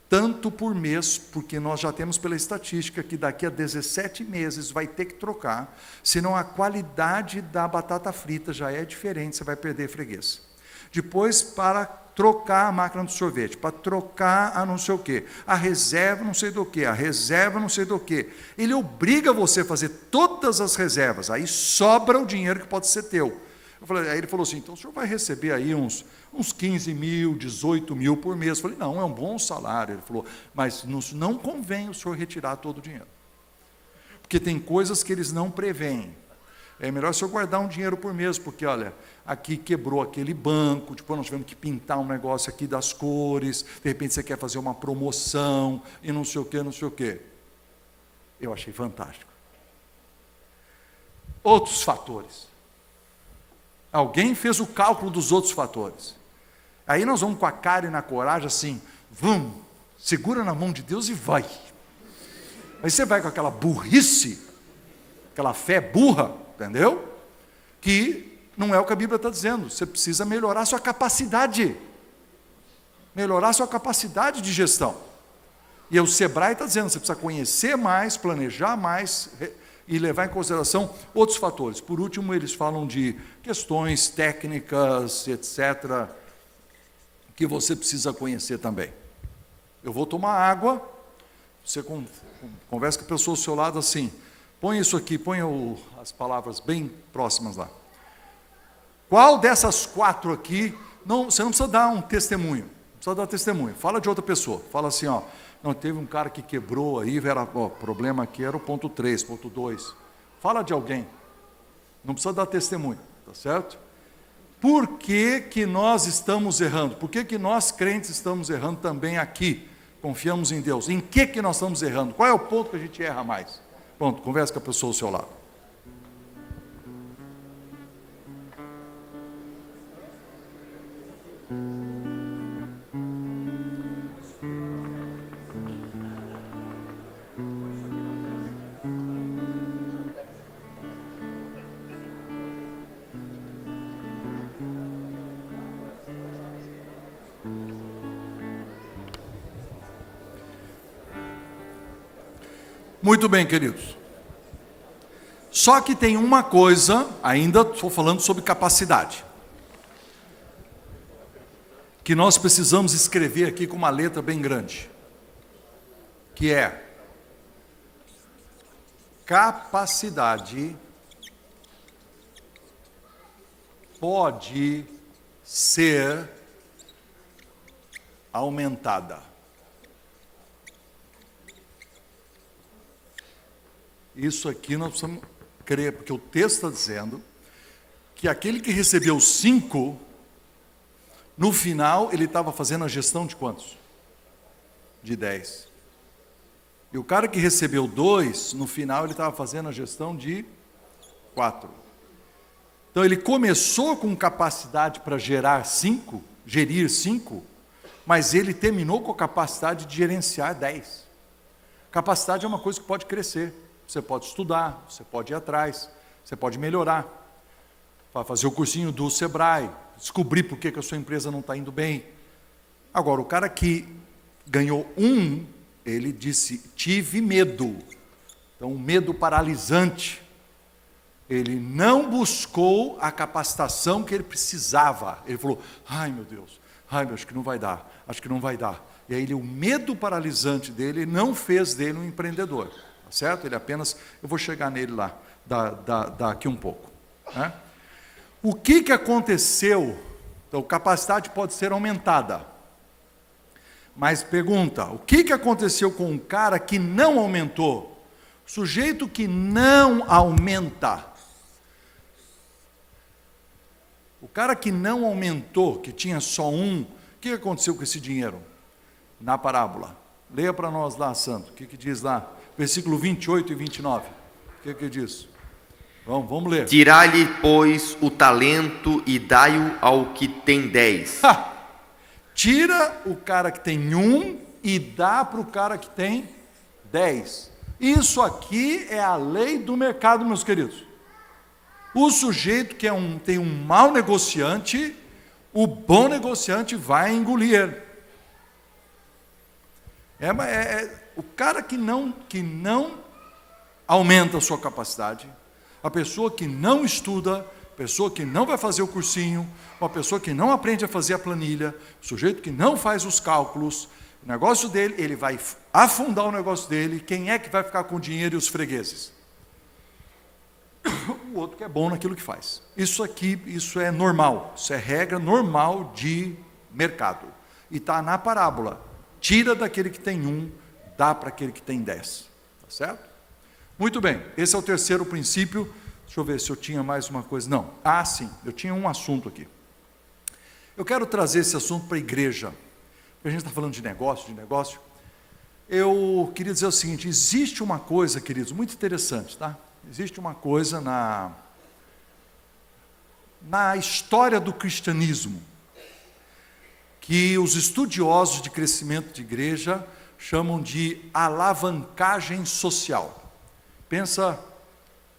Tanto por mês, porque nós já temos pela estatística que daqui a 17 meses vai ter que trocar, senão a qualidade da batata frita já é diferente, você vai perder freguês. Depois, para trocar a máquina do sorvete, para trocar a não sei o quê, a reserva não sei do quê, a reserva não sei do quê. Ele obriga você a fazer todas as reservas, aí sobra o dinheiro que pode ser teu. Aí ele falou assim, então o senhor vai receber aí uns 15 mil, 18 mil por mês. Eu falei, não, é um bom salário. Ele falou, mas não convém o senhor retirar todo o dinheiro. Porque tem coisas que eles não preveem. É melhor o senhor guardar um dinheiro por mês, porque, olha, aqui quebrou aquele banco, depois nós tivemos que pintar um negócio aqui das cores, de repente você quer fazer uma promoção, e não sei o quê, não sei o quê. Eu achei fantástico. Outros fatores. Alguém fez o cálculo dos outros fatores. Aí nós vamos com a cara e na coragem assim, vamos, segura na mão de Deus e vai. Aí você vai com aquela burrice, aquela fé burra, entendeu? Que não é o que a Bíblia está dizendo. Você precisa melhorar a sua capacidade. Melhorar a sua capacidade de gestão. E o Sebrae está dizendo, você precisa conhecer mais, planejar mais, e levar em consideração outros fatores. Por último, eles falam de questões técnicas, etc., que você precisa conhecer também. Eu vou tomar água, você conversa com a pessoa ao seu lado assim, põe isso aqui, põe as palavras bem próximas lá. Qual dessas 4 aqui, você não precisa dar um testemunho, não precisa dar testemunho, fala de outra pessoa, fala assim, não, teve um cara que quebrou aí, o problema aqui era o ponto 3, ponto 2. Fala de alguém. Não precisa dar testemunho, tá certo? Por que que nós estamos errando? Por que que nós crentes estamos errando também aqui? Confiamos em Deus. Em que nós estamos errando? Qual é o ponto que a gente erra mais? Pronto, conversa com a pessoa ao seu lado. Muito bem, queridos. Só que tem uma coisa, ainda estou falando sobre capacidade, que nós precisamos escrever aqui com uma letra bem grande, que é capacidade pode ser aumentada. Isso aqui nós precisamos crer, porque o texto está dizendo que aquele que recebeu 5, no final ele estava fazendo a gestão de quantos? De 10. E o cara que recebeu 2, no final ele estava fazendo a gestão de 4. Então ele começou com capacidade para gerir 5, mas ele terminou com a capacidade de gerenciar 10. Capacidade é uma coisa que pode crescer. Você pode estudar, você pode ir atrás, você pode melhorar, fazer o cursinho do Sebrae, descobrir por que a sua empresa não está indo bem. Agora, o cara que ganhou um, ele disse, tive medo. Então, um medo paralisante. Ele não buscou a capacitação que ele precisava. Ele falou, ai meu Deus, acho que não vai dar, acho que não vai dar. E aí o medo paralisante dele não fez dele um empreendedor, tá certo? Ele apenas, eu vou chegar nele lá, daqui um pouco. Né? O que aconteceu? Então, capacidade pode ser aumentada. Mas pergunta, o que aconteceu com um cara que não aumentou? Sujeito que não aumenta. O cara que não aumentou, que tinha só um, o que aconteceu com esse dinheiro? Na parábola. Leia para nós lá, Santo. O que diz lá? Versículo 28 e 29. O que diz? Vamos ler. Tirai-lhe, pois, o talento e dai-o ao que tem 10. Tira o cara que tem um e dá para o cara que tem 10. Isso aqui é a lei do mercado, meus queridos. O sujeito que tem um mau negociante, o bom negociante vai engolir. O cara que não aumenta a sua capacidade, a pessoa que não estuda, a pessoa que não vai fazer o cursinho, uma pessoa que não aprende a fazer a planilha, o sujeito que não faz os cálculos, o negócio dele, ele vai afundar o negócio dele. Quem é que vai ficar com o dinheiro e os fregueses? O outro que é bom naquilo que faz. Isso é normal, isso é regra normal de mercado. E está na parábola. Tira daquele que tem um, dá para aquele que tem 10. Tá certo? Muito bem, esse é o terceiro princípio. Deixa eu ver se eu tinha mais uma coisa. Não, sim, eu tinha um assunto aqui. Eu quero trazer esse assunto para a igreja. Porque a gente está falando de negócio. Eu queria dizer o seguinte, existe uma coisa, queridos, muito interessante, tá? Existe uma coisa na história do cristianismo que os estudiosos de crescimento de igreja chamam de alavancagem social. Pensa,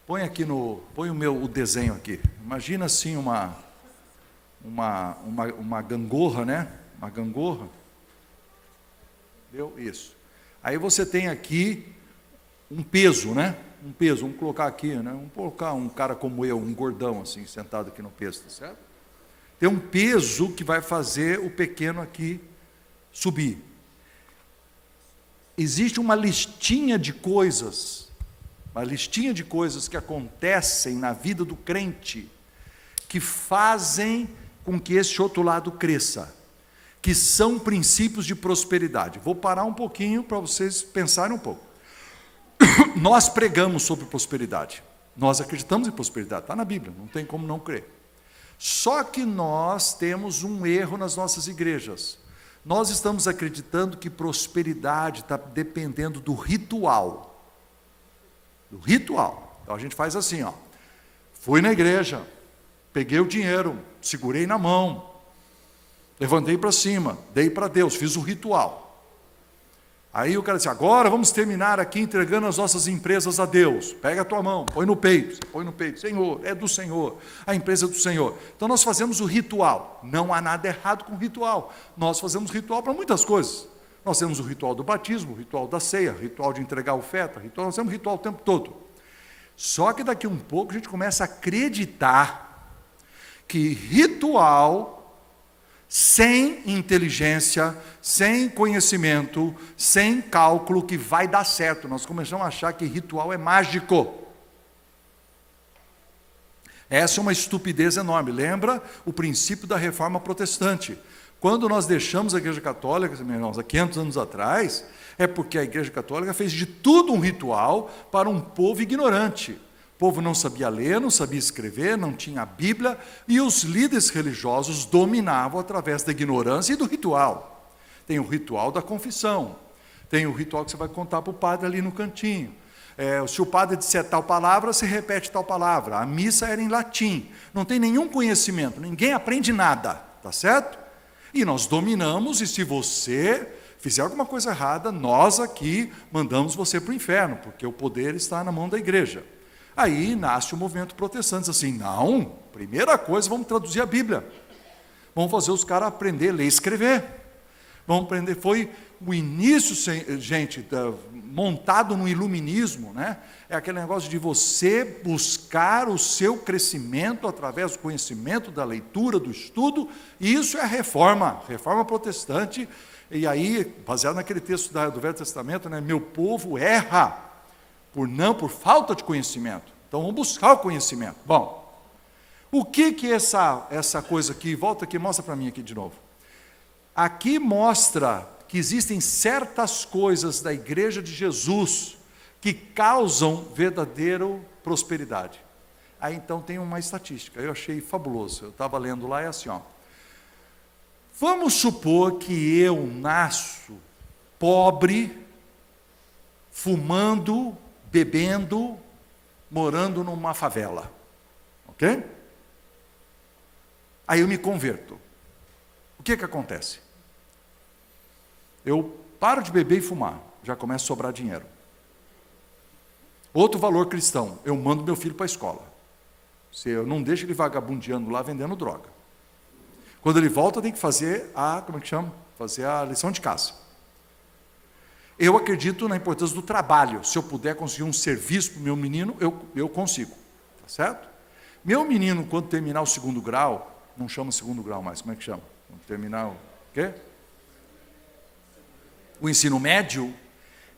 põe o desenho aqui. Imagina assim uma gangorra, né? Uma gangorra. Deu isso. Aí você tem aqui um peso, né? Um peso, vamos colocar aqui, né? Vamos colocar um cara como eu, um gordão assim, sentado aqui no peso, tá certo? Tem um peso que vai fazer o pequeno aqui subir. Existe uma listinha de coisas que acontecem na vida do crente, que fazem com que esse outro lado cresça, que são princípios de prosperidade. Vou parar um pouquinho para vocês pensarem um pouco. Nós pregamos sobre prosperidade, nós acreditamos em prosperidade, está na Bíblia, não tem como não crer. Só que nós temos um erro nas nossas igrejas. Nós estamos acreditando que prosperidade está dependendo do ritual. Então a gente faz assim, fui na igreja, peguei o dinheiro, segurei na mão, levantei para cima, dei para Deus, fiz o ritual. Aí o cara disse, agora vamos terminar aqui entregando as nossas empresas a Deus. Pega a tua mão, põe no peito, Senhor, é do Senhor, a empresa é do Senhor. Então nós fazemos o ritual, não há nada errado com o ritual. Nós fazemos ritual para muitas coisas. Nós temos o ritual do batismo, o ritual da ceia, o ritual de entregar a oferta, nós temos ritual o tempo todo. Só que daqui um pouco a gente começa a acreditar que ritual sem inteligência, sem conhecimento, sem cálculo, que vai dar certo. Nós começamos a achar que ritual é mágico. Essa é uma estupidez enorme. Lembra o princípio da reforma protestante. Quando nós deixamos a Igreja Católica, meus irmãos, há 500 anos atrás, é porque a Igreja Católica fez de tudo um ritual para um povo ignorante. O povo não sabia ler, não sabia escrever, não tinha a Bíblia, e os líderes religiosos dominavam através da ignorância e do ritual. Tem o ritual da confissão, tem o ritual que você vai contar para o padre ali no cantinho. Se o padre disser tal palavra, você repete tal palavra. A missa era em latim, não tem nenhum conhecimento, ninguém aprende nada, tá certo? E nós dominamos, e se você fizer alguma coisa errada, nós aqui mandamos você para o inferno, porque o poder está na mão da igreja. Aí nasce o movimento protestante, assim, não, primeira coisa, vamos traduzir a Bíblia. Vamos fazer os caras aprender a ler e escrever. Vamos aprender, foi o início, gente, montado no iluminismo, né? É aquele negócio de você buscar o seu crescimento através do conhecimento, da leitura, do estudo, e isso é a reforma protestante. E aí, baseado naquele texto do Velho Testamento, né? Meu povo erra por falta de conhecimento. Então, vamos buscar o conhecimento. Bom, o que essa coisa aqui, volta aqui, mostra para mim aqui de novo. Aqui mostra que existem certas coisas da Igreja de Jesus que causam verdadeira prosperidade. Aí então tem uma estatística, eu achei fabuloso, eu estava lendo lá, é assim, ó. Vamos supor que eu nasço pobre, fumando, bebendo, morando numa favela, ok? Aí eu me converto. O que acontece? Eu paro de beber e fumar, já começa a sobrar dinheiro. Outro valor cristão, eu mando meu filho para a escola. Se eu não deixo ele vagabundeando lá vendendo droga. Quando ele volta, tem que fazer fazer a lição de casa. Eu acredito na importância do trabalho. Se eu puder conseguir um serviço para o meu menino, eu consigo. Tá certo? Meu menino, quando terminar o 2º grau, não chama 2º grau mais, como é que chama? Quando terminar o quê? O ensino médio,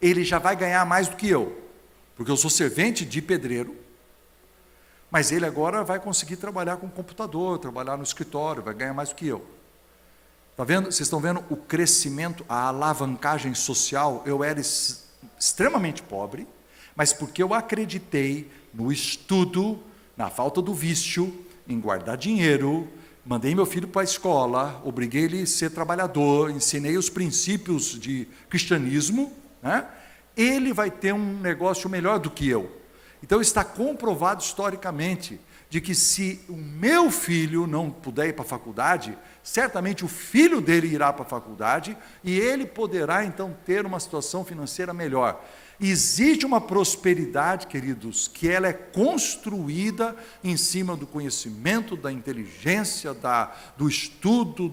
ele já vai ganhar mais do que eu, porque eu sou servente de pedreiro, mas ele agora vai conseguir trabalhar com computador, trabalhar no escritório, vai ganhar mais do que eu. Tá vendo? Vocês estão vendo o crescimento, a alavancagem social? Eu era extremamente pobre, mas porque eu acreditei no estudo, na falta do vício, em guardar dinheiro, mandei meu filho para a escola, obriguei ele a ser trabalhador, ensinei os princípios de cristianismo, né? Ele vai ter um negócio melhor do que eu. Então está comprovado historicamente de que se o meu filho não puder ir para a faculdade, certamente o filho dele irá para a faculdade e ele poderá então ter uma situação financeira melhor. Existe uma prosperidade, queridos, que ela é construída em cima do conhecimento, da inteligência, do estudo,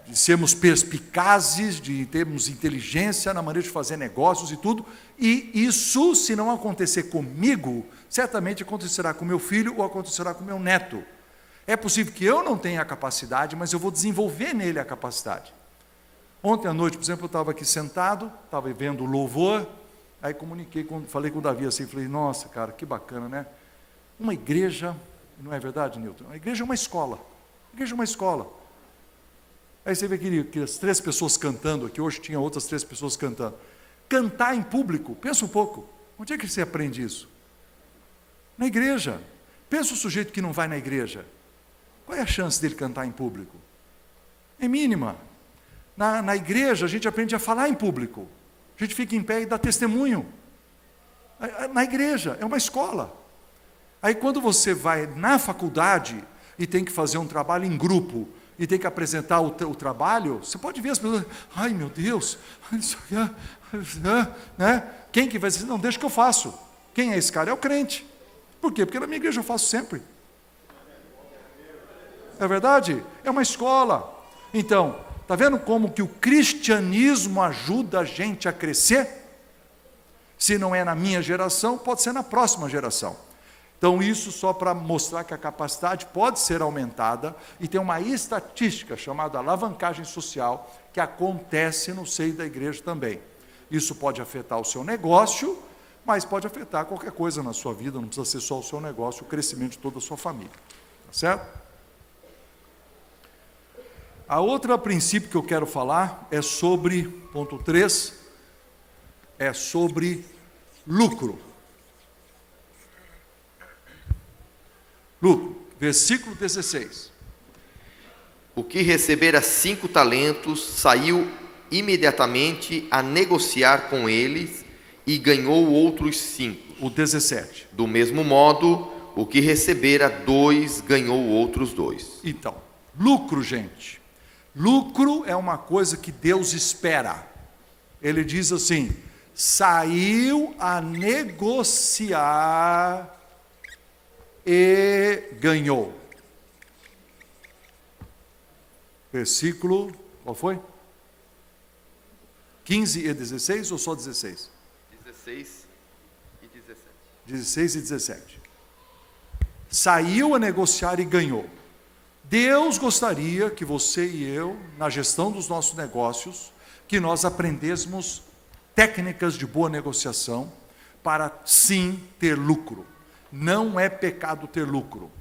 de sermos perspicazes, de termos inteligência na maneira de fazer negócios e tudo. E isso, se não acontecer comigo, certamente acontecerá com meu filho ou acontecerá com meu neto. É possível que eu não tenha a capacidade, mas eu vou desenvolver nele a capacidade. Ontem à noite, por exemplo, eu estava aqui sentado, estava vendo o louvor, aí falei com o Davi assim, falei, nossa, cara, que bacana, né? Uma igreja, não é verdade, Newton? Uma igreja é uma escola. A igreja é uma escola. Aí você vê que as 3 pessoas cantando aqui, hoje tinha outras 3 pessoas cantando. Cantar em público, pensa um pouco, onde é que você aprende isso? Na igreja. Pensa o sujeito que não vai na igreja. Qual é a chance dele cantar em público? É mínima. Na igreja, a gente aprende a falar em público. A gente fica em pé e dá testemunho. Na igreja, é uma escola. Aí quando você vai na faculdade e tem que fazer um trabalho em grupo, e tem que apresentar o trabalho, você pode ver as pessoas, ai meu Deus, né? Quem que vai dizer, não, deixa que eu faço. Quem é esse cara? É o crente. Por quê? Porque na minha igreja eu faço sempre. É verdade? É uma escola. Então, está vendo como que o cristianismo ajuda a gente a crescer? Se não é na minha geração, pode ser na próxima geração. Então, isso só para mostrar que a capacidade pode ser aumentada, e tem uma estatística chamada alavancagem social, que acontece no seio da igreja também. Isso pode afetar o seu negócio, mas pode afetar qualquer coisa na sua vida, não precisa ser só o seu negócio, o crescimento de toda a sua família. Tá certo? A outra princípio que eu quero falar é sobre, ponto 3, é sobre lucro. Lucro, versículo 16. O que recebera 5 talentos saiu imediatamente a negociar com eles e ganhou outros 5. O 17. Do mesmo modo, o que recebera 2 ganhou outros 2. Então, lucro, gente. Lucro é uma coisa que Deus espera. Ele diz assim, saiu a negociar e ganhou. Versículo, qual foi? 15 e 16 ou só 16? 16 e 17. 16 e 17. Saiu a negociar e ganhou. Deus gostaria que você e eu, na gestão dos nossos negócios, que nós aprendêssemos técnicas de boa negociação para sim ter lucro. Não é pecado ter lucro.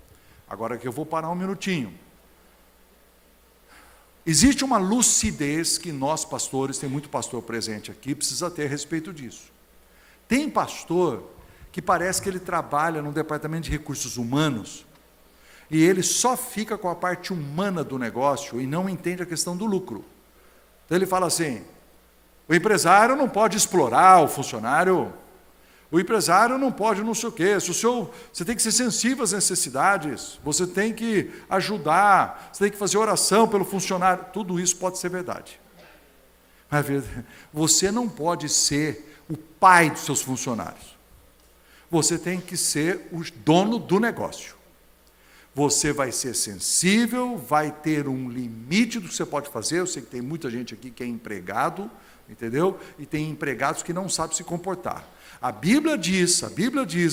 Agora que eu vou parar um minutinho. Existe uma lucidez que nós pastores, tem muito pastor presente aqui, precisa ter a respeito disso. Tem pastor que parece que ele trabalha no departamento de recursos humanos e ele só fica com a parte humana do negócio e não entende a questão do lucro. Então ele fala assim, o empresário não pode explorar o funcionário, o empresário não pode não sei o quê, você tem que ser sensível às necessidades, você tem que ajudar, você tem que fazer oração pelo funcionário, tudo isso pode ser verdade. Mas você não pode ser o pai dos seus funcionários. Você tem que ser o dono do negócio. Você vai ser sensível, vai ter um limite do que você pode fazer. Eu sei que tem muita gente aqui que é empregado, entendeu? E tem empregados que não sabem se comportar. A Bíblia diz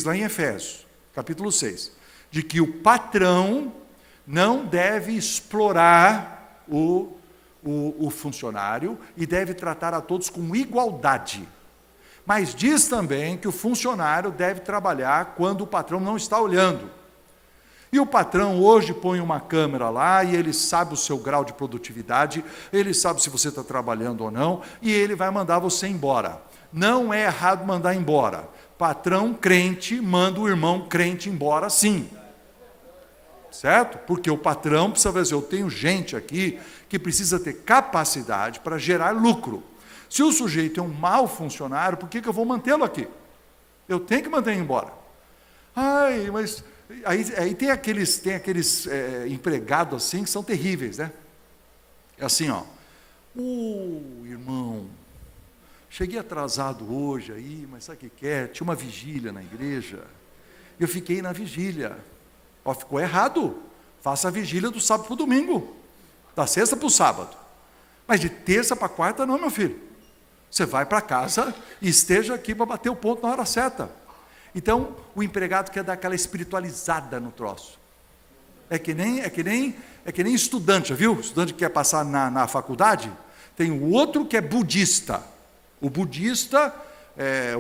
lá em Efésios, capítulo 6, de que o patrão não deve explorar o funcionário e deve tratar a todos com igualdade. Mas diz também que o funcionário deve trabalhar quando o patrão não está olhando. E o patrão hoje põe uma câmera lá e ele sabe o seu grau de produtividade, ele sabe se você está trabalhando ou não, e ele vai mandar você embora. Não é errado mandar embora. Patrão crente manda o irmão crente embora, sim. Certo? Porque o patrão precisa ver, eu tenho gente aqui que precisa ter capacidade para gerar lucro. Se o sujeito é um mau funcionário, por que eu vou mantê-lo aqui? Eu tenho que manter ele embora. Ai, mas... Aí tem aqueles empregados assim que são terríveis, né? É assim, ó. Irmão, cheguei atrasado hoje aí, mas sabe o que é? Tinha uma vigília na igreja. Eu fiquei na vigília. Ó, ficou errado. Faça a vigília do sábado para o domingo. Da sexta para o sábado. Mas de terça para quarta não, meu filho. Você vai para casa e esteja aqui para bater o ponto na hora certa. Então, o empregado quer dar aquela espiritualizada no troço. É que nem estudante, já viu? Estudante que quer passar na faculdade. Tem o outro que é budista. O budista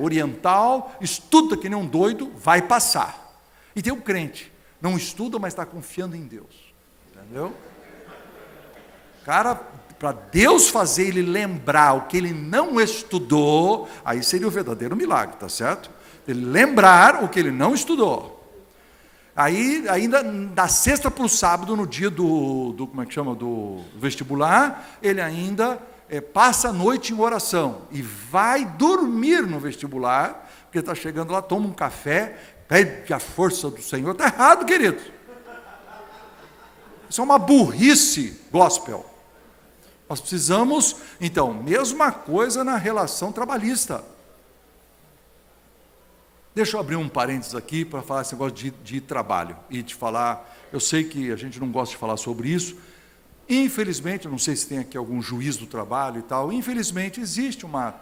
oriental estuda que nem um doido, vai passar. E tem o crente, não estuda, mas está confiando em Deus. Entendeu? Cara, para Deus fazer ele lembrar o que ele não estudou, aí seria o verdadeiro milagre, tá certo? Ele lembrar o que ele não estudou. Aí, ainda da sexta para o sábado, no dia do vestibular, ele ainda passa a noite em oração e vai dormir no vestibular, porque está chegando lá, toma um café, pede a força do Senhor. Está errado, querido. Isso é uma burrice gospel. Nós precisamos, então, mesma coisa na relação trabalhista. Deixa eu abrir um parênteses aqui para falar esse negócio de trabalho e de falar, eu sei que a gente não gosta de falar sobre isso, infelizmente, eu não sei se tem aqui algum juiz do trabalho e tal, infelizmente existe uma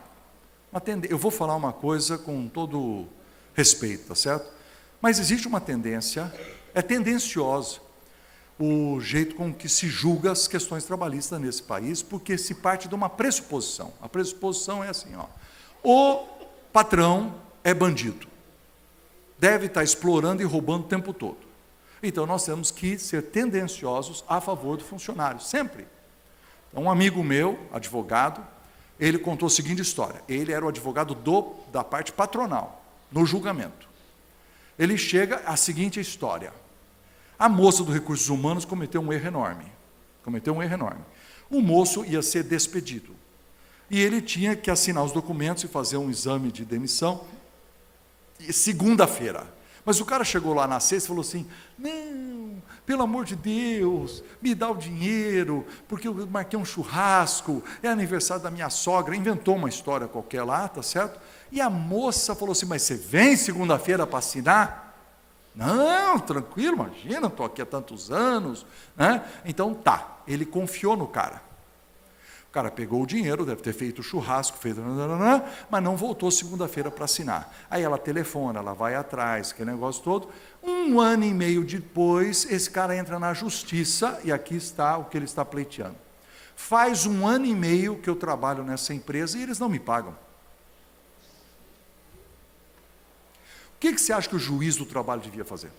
tendência, eu vou falar uma coisa com todo respeito, tá certo? Mas existe uma tendência, é tendenciosa, o jeito com que se julga as questões trabalhistas nesse país, porque se parte de uma pressuposição, a pressuposição é assim, ó, o patrão é bandido. Deve estar explorando e roubando o tempo todo. Então, nós temos que ser tendenciosos a favor do funcionário, sempre. Então, um amigo meu, advogado, ele contou a seguinte história. Ele era o advogado da parte patronal, no julgamento. Ele chega à seguinte história. A moça do Recursos Humanos cometeu um erro enorme. O moço ia ser despedido. E ele tinha que assinar os documentos e fazer um exame de demissão segunda-feira. Mas o cara chegou lá na sexta e falou assim, não, pelo amor de Deus, me dá o dinheiro, porque eu marquei um churrasco, é aniversário da minha sogra, inventou uma história qualquer lá, tá certo? E a moça falou assim, mas você vem segunda-feira para assinar? Não, tranquilo, imagina, estou aqui há tantos anos, né? Então tá, ele confiou no cara. O cara pegou o dinheiro, deve ter feito churrasco, mas não voltou segunda-feira para assinar. Aí ela telefona, ela vai atrás, aquele negócio todo. 1 ano e meio depois, esse cara entra na justiça, e aqui está o que ele está pleiteando. Faz 1 ano e meio que eu trabalho nessa empresa e eles não me pagam. O que você acha que o juiz do trabalho devia fazer?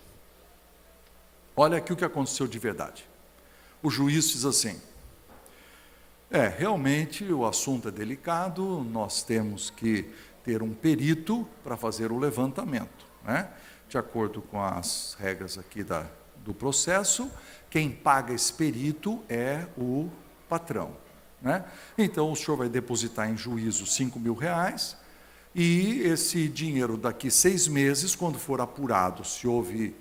Olha aqui o que aconteceu de verdade. O juiz diz assim: realmente o assunto é delicado, nós temos que ter um perito para fazer o levantamento, né? De acordo com as regras aqui do processo, quem paga esse perito é o patrão, né? Então o senhor vai depositar em juízo R$5.000, e esse dinheiro daqui 6 meses, quando for apurado, se houve,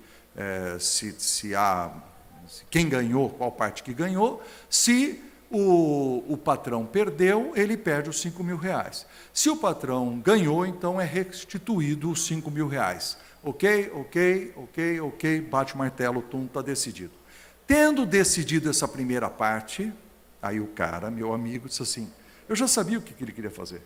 quem ganhou, qual parte que ganhou, se o patrão perdeu, ele perde os R$5.000. Se o patrão ganhou, então é restituído os R$5.000. Ok, bate o martelo, está decidido. Tendo decidido essa primeira parte, aí o cara, meu amigo, disse assim: eu já sabia o que ele queria fazer.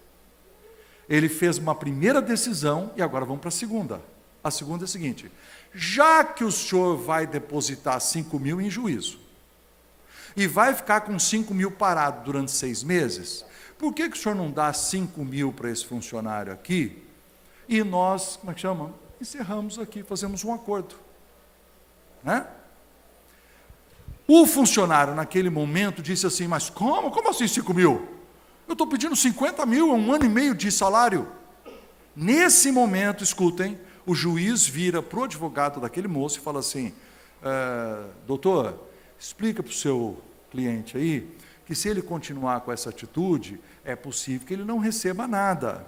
Ele fez uma primeira decisão e agora vamos para a segunda. A segunda é a seguinte: já que o senhor vai depositar 5.000 em juízo, e vai ficar com 5.000 parado durante 6 meses, por que o senhor não dá 5.000 para esse funcionário aqui, e nós, como é que chama? Encerramos aqui, fazemos um acordo, né? O funcionário, naquele momento, disse assim: mas como assim 5.000? Eu estou pedindo 50.000, é 1 ano e meio de salário. Nesse momento, escutem, o juiz vira para o advogado daquele moço e fala assim: doutor, explica para o seu cliente aí, que se ele continuar com essa atitude, é possível que ele não receba nada.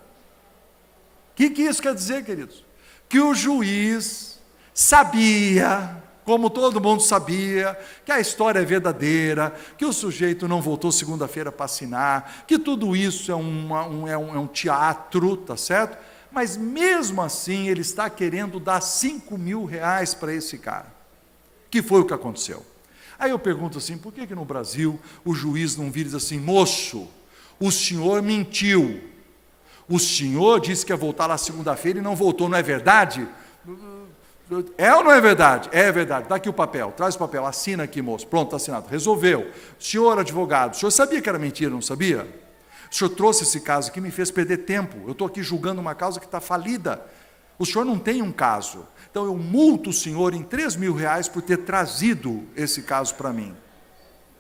O que isso quer dizer, queridos? Que o juiz sabia, como todo mundo sabia, que a história é verdadeira, que o sujeito não voltou segunda-feira para assinar, que tudo isso é um teatro, tá certo? Mas mesmo assim ele está querendo dar R$5.000 para esse cara, que foi o que aconteceu. Aí eu pergunto assim: por que no Brasil o juiz não vira e diz assim: moço, o senhor mentiu, o senhor disse que ia voltar lá segunda-feira e não voltou, não é verdade? É ou não é verdade? É verdade, dá aqui o papel, traz o papel, assina aqui, moço, pronto, está assinado, resolveu. Senhor advogado, o senhor sabia que era mentira, não sabia? O senhor trouxe esse caso aqui, me fez perder tempo, eu estou aqui julgando uma causa que está falida, o senhor não tem um caso, então eu multo o senhor em R$3.000 por ter trazido esse caso para mim.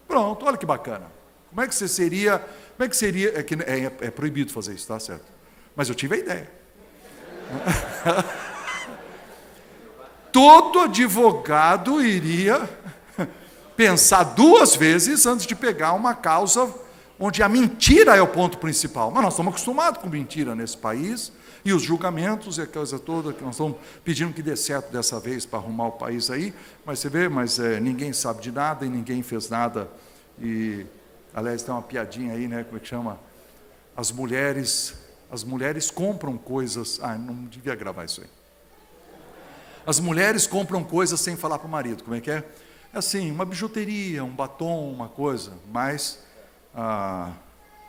Pronto, olha que bacana. Como é que seria, é proibido fazer isso, tá certo? Mas eu tive a ideia. Todo advogado iria pensar 2 vezes antes de pegar uma causa onde a mentira é o ponto principal. Mas nós estamos acostumados com mentira nesse país, e os julgamentos e a coisa toda, que nós estamos pedindo que dê certo dessa vez para arrumar o país aí, mas você vê, ninguém sabe de nada e ninguém fez nada. E, aliás, tem uma piadinha aí, né, como é que chama? As mulheres compram coisas... não devia gravar isso aí. As mulheres compram coisas sem falar para o marido, como é que é? É assim, uma bijuteria, um batom, uma coisa, mas a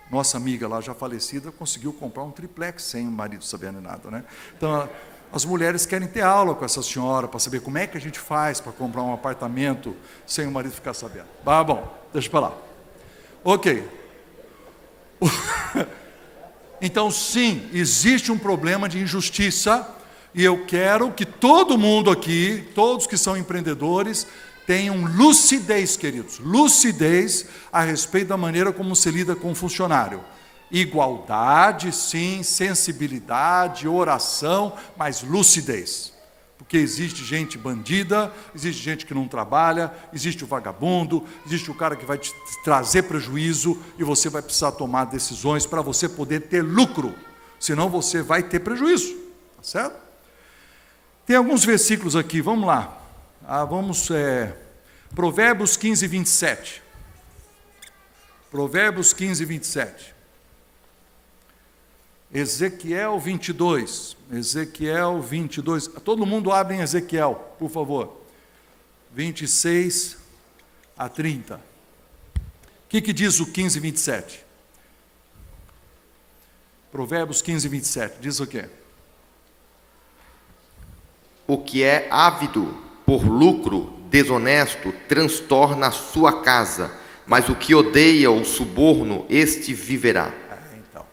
nossa amiga lá, já falecida, conseguiu comprar um triplex sem o marido sabendo nada, né? Então, as mulheres querem ter aula com essa senhora, para saber como é que a gente faz para comprar um apartamento sem o marido ficar sabendo. Bom, deixa para lá. Ok. Então, sim, existe um problema de injustiça, e eu quero que todo mundo aqui, todos que são empreendedores, tenham lucidez, queridos, lucidez a respeito da maneira como se lida com o funcionário. Igualdade, sim, sensibilidade, oração, mas lucidez. Porque existe gente bandida, existe gente que não trabalha, existe o vagabundo, existe o cara que vai te trazer prejuízo, e você vai precisar tomar decisões para você poder ter lucro, senão você vai ter prejuízo, tá certo? Tem alguns versículos aqui, vamos lá. Provérbios 15, 27. Provérbios 15, 27. Ezequiel 22. Ezequiel 22. Todo mundo abre em Ezequiel, por favor. 26 a 30. O que diz o 15, 27? Provérbios 15, 27. Diz o quê? O que é ávido por lucro desonesto transtorna a sua casa, mas o que odeia o suborno, este viverá. Então,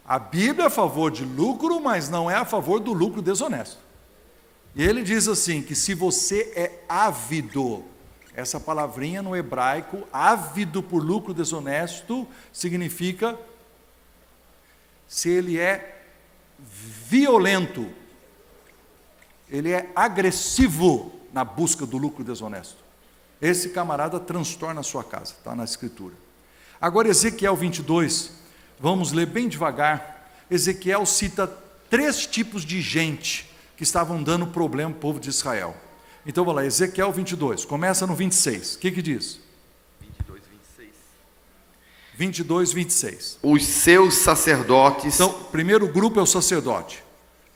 a Bíblia é a favor de lucro, mas não é a favor do lucro desonesto. E ele diz assim, que se você é ávido, essa palavrinha no hebraico, ávido por lucro desonesto, significa se ele é violento, ele é agressivo na busca do lucro desonesto. Esse camarada transtorna a sua casa, está na Escritura. Agora, Ezequiel 22, vamos ler bem devagar. Ezequiel cita 3 tipos de gente que estavam dando problema ao povo de Israel. Então, vamos lá, Ezequiel 22, começa no 26. O que diz? 22, 26. Os seus sacerdotes... Então, o primeiro grupo é o sacerdote.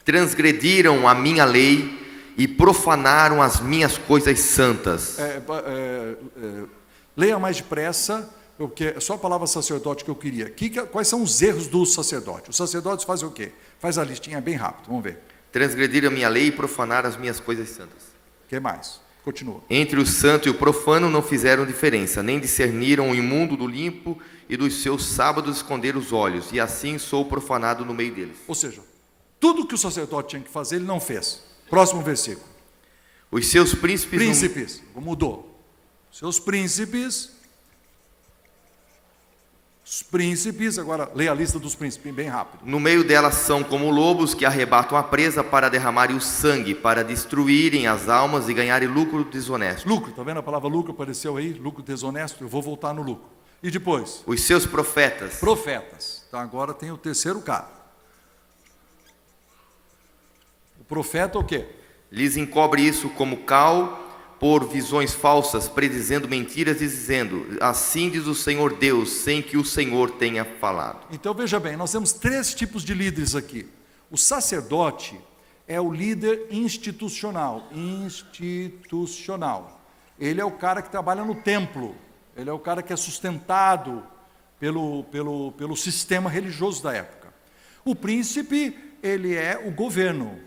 Transgrediram a minha lei e profanaram as minhas coisas santas. Leia mais depressa, porque é só a palavra sacerdote que eu queria. Quais são os erros do sacerdote? Os sacerdotes fazem o quê? Faz a listinha bem rápido, vamos ver. Transgrediram a minha lei e profanaram as minhas coisas santas. O que mais? Continua. Entre o santo e o profano não fizeram diferença, nem discerniram o imundo do limpo, e dos seus sábados esconderam os olhos, e assim sou profanado no meio deles. Ou seja, tudo que o sacerdote tinha que fazer, ele não fez. Próximo versículo. Os seus príncipes... Mudou. Seus príncipes... Os príncipes, agora leia a lista dos príncipes bem rápido. No meio delas são como lobos que arrebatam a presa para derramarem o sangue, para destruírem as almas e ganharem lucro desonesto. Lucro, está vendo a palavra lucro apareceu aí? Lucro desonesto, eu vou voltar no lucro. E depois? Os seus profetas. Profetas. Então agora tem o terceiro cara. O profeta o quê? Lhes encobre isso como cal por visões falsas, predizendo mentiras e dizendo, assim diz o Senhor Deus, sem que o Senhor tenha falado. Então veja bem, nós temos 3 tipos de líderes aqui. O sacerdote é o líder institucional. Ele é o cara que trabalha no templo. Ele é o cara que é sustentado pelo sistema religioso da época. O príncipe, ele é o governo.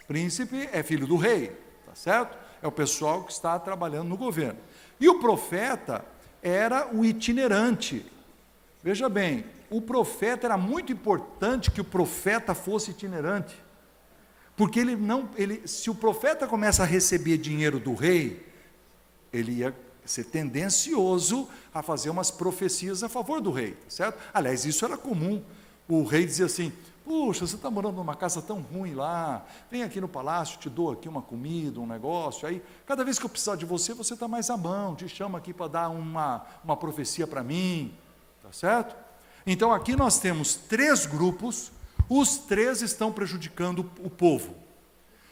O príncipe é filho do rei. Certo? É o pessoal que está trabalhando no governo. E o profeta era o itinerante. Veja bem, o profeta era muito importante que o profeta fosse itinerante. Porque se o profeta começa a receber dinheiro do rei, ele ia ser tendencioso a fazer umas profecias a favor do rei, certo? Aliás, isso era comum. O rei dizia assim: puxa, você está morando numa casa tão ruim lá, vem aqui no palácio, te dou aqui uma comida, um negócio, aí cada vez que eu precisar de você, você está mais à mão, te chama aqui para dar uma profecia para mim, tá certo? Então aqui nós temos 3 grupos, os 3 estão prejudicando o povo.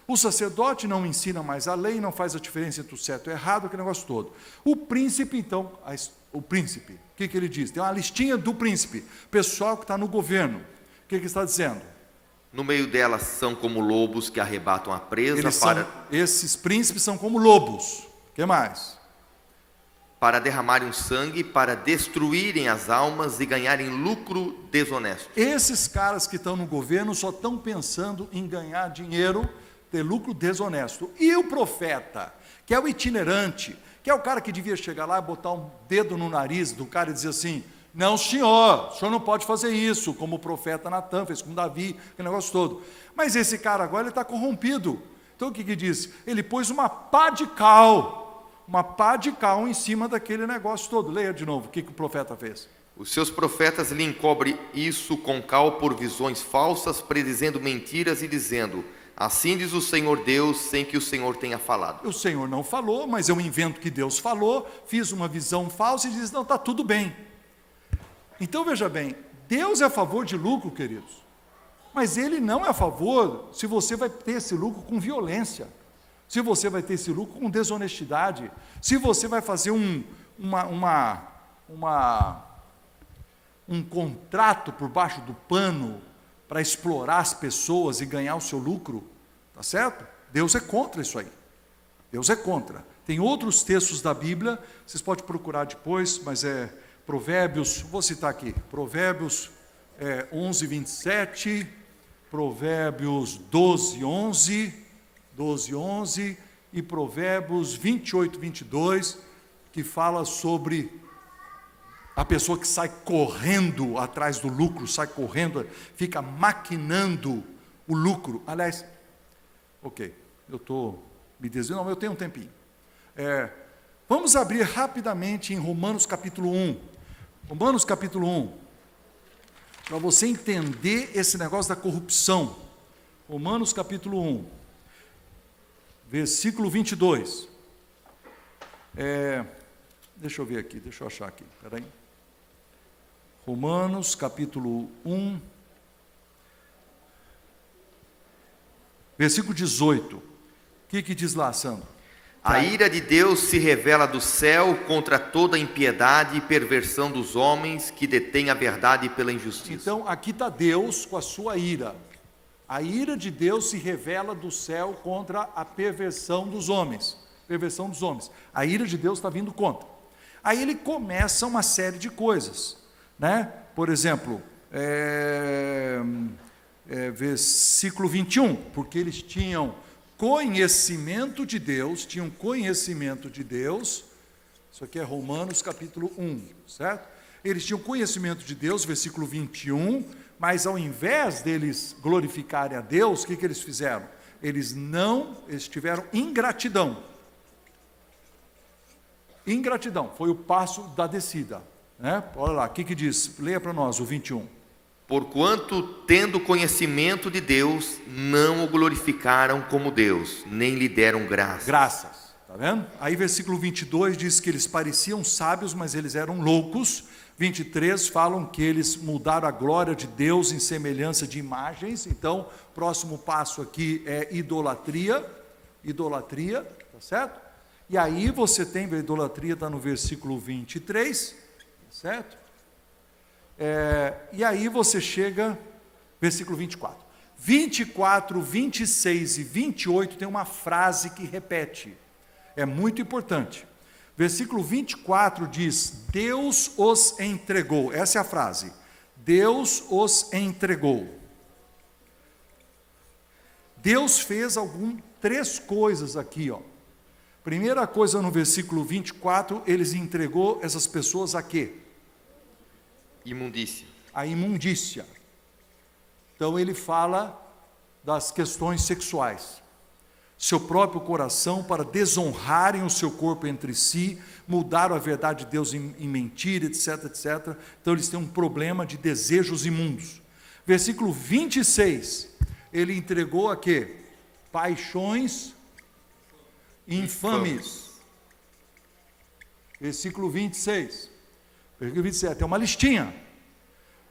O sacerdote não ensina mais a lei, não faz a diferença entre o certo e o errado, aquele negócio todo. O príncipe, então, o que ele diz? Tem uma listinha do príncipe, pessoal que está no governo. O que está dizendo? No meio delas são como lobos que arrebatam a presa esses príncipes são como lobos. O que mais? Para derramarem o sangue, para destruírem as almas e ganharem lucro desonesto. Esses caras que estão no governo só estão pensando em ganhar dinheiro, ter lucro desonesto. E o profeta, que é o itinerante, que é o cara que devia chegar lá e botar um dedo no nariz do cara e dizer assim: não, senhor, o senhor não pode fazer isso, como o profeta Natan fez com Davi, aquele negócio todo. Mas esse cara agora está corrompido. Então o que diz? Ele pôs uma pá de cal em cima daquele negócio todo. Leia de novo, o que o profeta fez? Os seus profetas lhe encobrem isso com cal por visões falsas, predizendo mentiras e dizendo, assim diz o Senhor Deus, sem que o Senhor tenha falado. O Senhor não falou, mas eu invento que Deus falou, fiz uma visão falsa e diz, não, está tudo bem. Então veja bem, Deus é a favor de lucro, queridos, mas Ele não é a favor se você vai ter esse lucro com violência, se você vai ter esse lucro com desonestidade, se você vai fazer um contrato por baixo do pano para explorar as pessoas e ganhar o seu lucro, tá certo? Deus é contra isso aí, Deus é contra. Tem outros textos da Bíblia, vocês podem procurar depois, mas Provérbios, vou citar aqui, Provérbios 11, 27, Provérbios 12, 11, 12, 11 e Provérbios 28, 22, que fala sobre a pessoa que sai correndo atrás do lucro, sai correndo, fica maquinando o lucro. Aliás, ok, eu estou me desviando, não, eu tenho um tempinho. Vamos abrir rapidamente em Romanos capítulo 1. Romanos capítulo 1, para você entender esse negócio da corrupção. Romanos capítulo 1, versículo 22. Deixa eu ver aqui, deixa eu achar aqui, espera aí. Romanos capítulo 1, versículo 18. O que diz lá, Sandro? A ira de Deus se revela do céu contra toda impiedade e perversão dos homens que detêm a verdade pela injustiça. Então, aqui está Deus com a sua ira. A ira de Deus se revela do céu contra a perversão dos homens. Perversão dos homens. A ira de Deus está vindo contra. Aí ele começa uma série de coisas, né? Por exemplo, versículo 21, porque eles tinham conhecimento de Deus, isso aqui é Romanos capítulo 1, certo? Eles tinham conhecimento de Deus, versículo 21, mas ao invés deles glorificarem a Deus, o que eles fizeram? Eles tiveram ingratidão. Ingratidão, foi o passo da descida, né? Olha lá, o que diz? Leia para nós o 21. Porquanto, tendo conhecimento de Deus, não o glorificaram como Deus, nem lhe deram graças. Graças, está vendo? Aí versículo 22 diz que eles pareciam sábios, mas eles eram loucos. 23 falam que eles mudaram a glória de Deus em semelhança de imagens. Então, próximo passo aqui é idolatria, tá certo? E aí você tem, a idolatria está no versículo 23, tá certo? E aí você chega, versículo 24. 24, 26 e 28 tem uma frase que repete, é muito importante. Versículo 24 diz, Deus os entregou, essa é a frase, Deus os entregou. Deus fez três coisas aqui, ó. Primeira coisa no versículo 24, eles entregou essas pessoas a quê? Imundícia. A imundícia. Então ele fala das questões sexuais. Seu próprio coração para desonrarem o seu corpo entre si, mudaram a verdade de Deus em mentira, etc, etc. Então eles têm um problema de desejos imundos. Versículo 26, ele entregou a quê? Paixões infames. Versículo 26. Versículo 27, é uma listinha,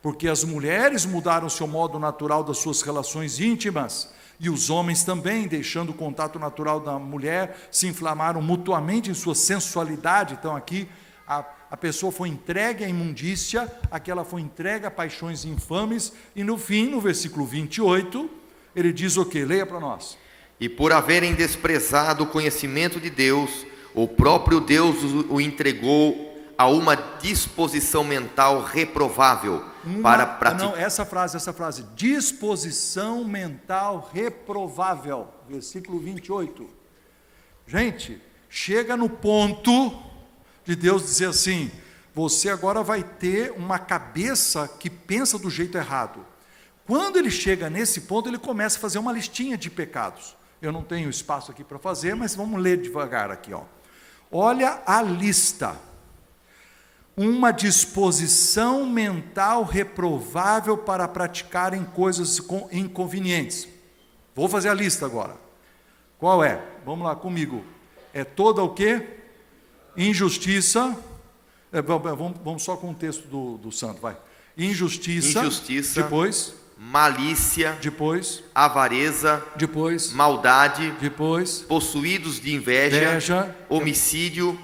porque as mulheres mudaram o seu modo natural das suas relações íntimas, e os homens também, deixando o contato natural da mulher, se inflamaram mutuamente em sua sensualidade. Então aqui a pessoa foi entregue à imundícia, aquela foi entregue a paixões infames, e no fim, no versículo 28, ele diz o quê? Leia para nós. E por haverem desprezado o conhecimento de Deus, o próprio Deus o entregou a uma disposição mental reprovável para praticar. Não, essa frase, disposição mental reprovável, versículo 28. Gente, chega no ponto de Deus dizer assim, você agora vai ter uma cabeça que pensa do jeito errado. Quando ele chega nesse ponto, ele começa a fazer uma listinha de pecados. Eu não tenho espaço aqui para fazer, mas vamos ler devagar aqui, ó. Olha a lista. Uma disposição mental reprovável para praticarem coisas inconvenientes. Vou fazer a lista agora. Qual é? Vamos lá comigo. É toda o quê? Injustiça. Vamos só com o texto do santo, vai. Injustiça. Depois. Malícia. Depois. Avareza. Depois. Maldade. Depois. Possuídos de inveja. Homicídio.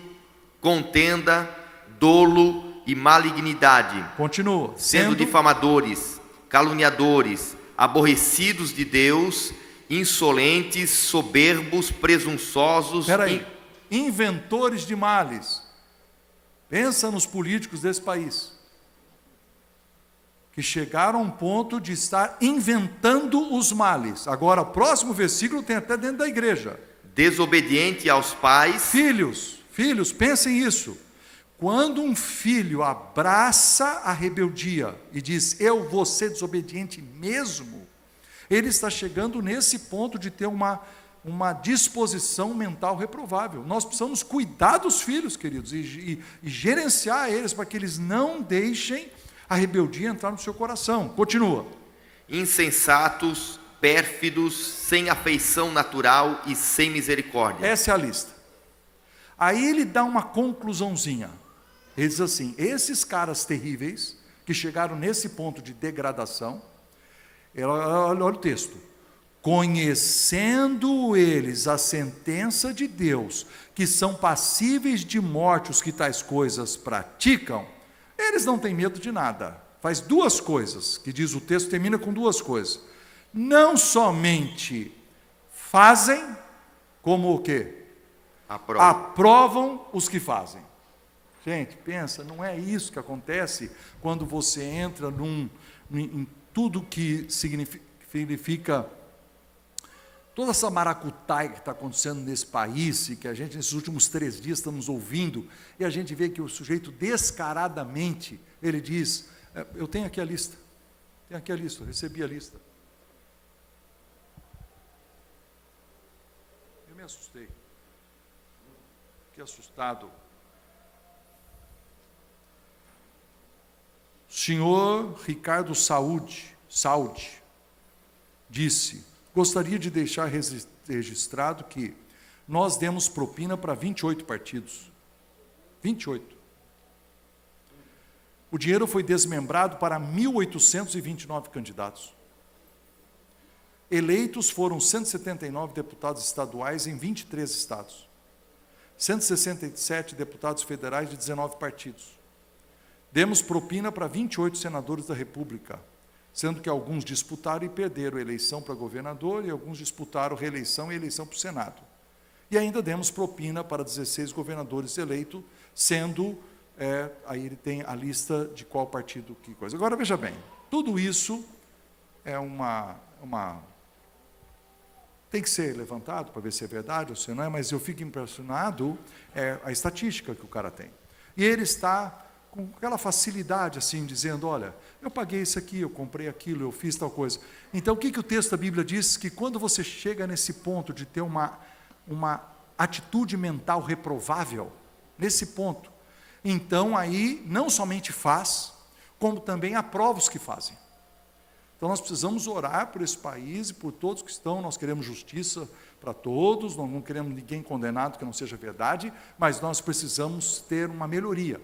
Contenda. Dolo e malignidade. Continua. Sendo difamadores, caluniadores, aborrecidos de Deus, insolentes, soberbos, presunçosos. Espera aí. Inventores de males. Pensa nos políticos desse país. que chegaram a um ponto de estar inventando os males. Agora, o próximo versículo tem até dentro da igreja. Desobediente aos pais. Filhos, pensem isso. Quando um filho abraça a rebeldia e diz, eu vou ser desobediente mesmo, ele está chegando nesse ponto de ter uma disposição mental reprovável. Nós precisamos cuidar dos filhos, queridos, e gerenciar eles para que eles não deixem a rebeldia entrar no seu coração. Continua. Insensatos, pérfidos, sem afeição natural e sem misericórdia. Essa é a lista. Aí ele dá uma conclusãozinha. Ele diz assim, esses caras terríveis, que chegaram nesse ponto de degradação, olha o texto, conhecendo eles a sentença de Deus, que são passíveis de morte os que tais coisas praticam, eles não têm medo de nada. Faz duas coisas, que diz o texto, termina com duas coisas. Não somente fazem, como o quê? Aprovam os que fazem. Gente, pensa, não é isso que acontece quando você entra em tudo que significa toda essa maracutaia que está acontecendo nesse país, e que a gente, nesses últimos 3 dias, estamos ouvindo, e a gente vê que o sujeito descaradamente, ele diz, eu tenho aqui a lista, eu recebi a lista. Eu me assustei, fiquei assustado. O senhor Ricardo Saúde disse, gostaria de deixar registrado que nós demos propina para 28 partidos. 28. O dinheiro foi desmembrado para 1.829 candidatos. Eleitos foram 179 deputados estaduais em 23 estados. 167 deputados federais de 19 partidos. Demos propina para 28 senadores da República, sendo que alguns disputaram e perderam a eleição para governador e alguns disputaram reeleição e eleição para o Senado. E ainda demos propina para 16 governadores eleitos, sendo, aí ele tem a lista de qual partido, que coisa. Agora, veja bem, tudo isso é tem que ser levantado para ver se é verdade ou se não é, mas eu fico impressionado a estatística que o cara tem. E ele está com aquela facilidade, assim, dizendo, olha, eu paguei isso aqui, eu comprei aquilo, eu fiz tal coisa. Então, o que o texto da Bíblia diz? Que quando você chega nesse ponto de ter uma atitude mental reprovável, nesse ponto, então aí não somente faz, como também aprova os que fazem. Então nós precisamos orar por esse país e por todos que estão, nós queremos justiça para todos, nós não queremos ninguém condenado que não seja verdade, mas nós precisamos ter uma melhoria.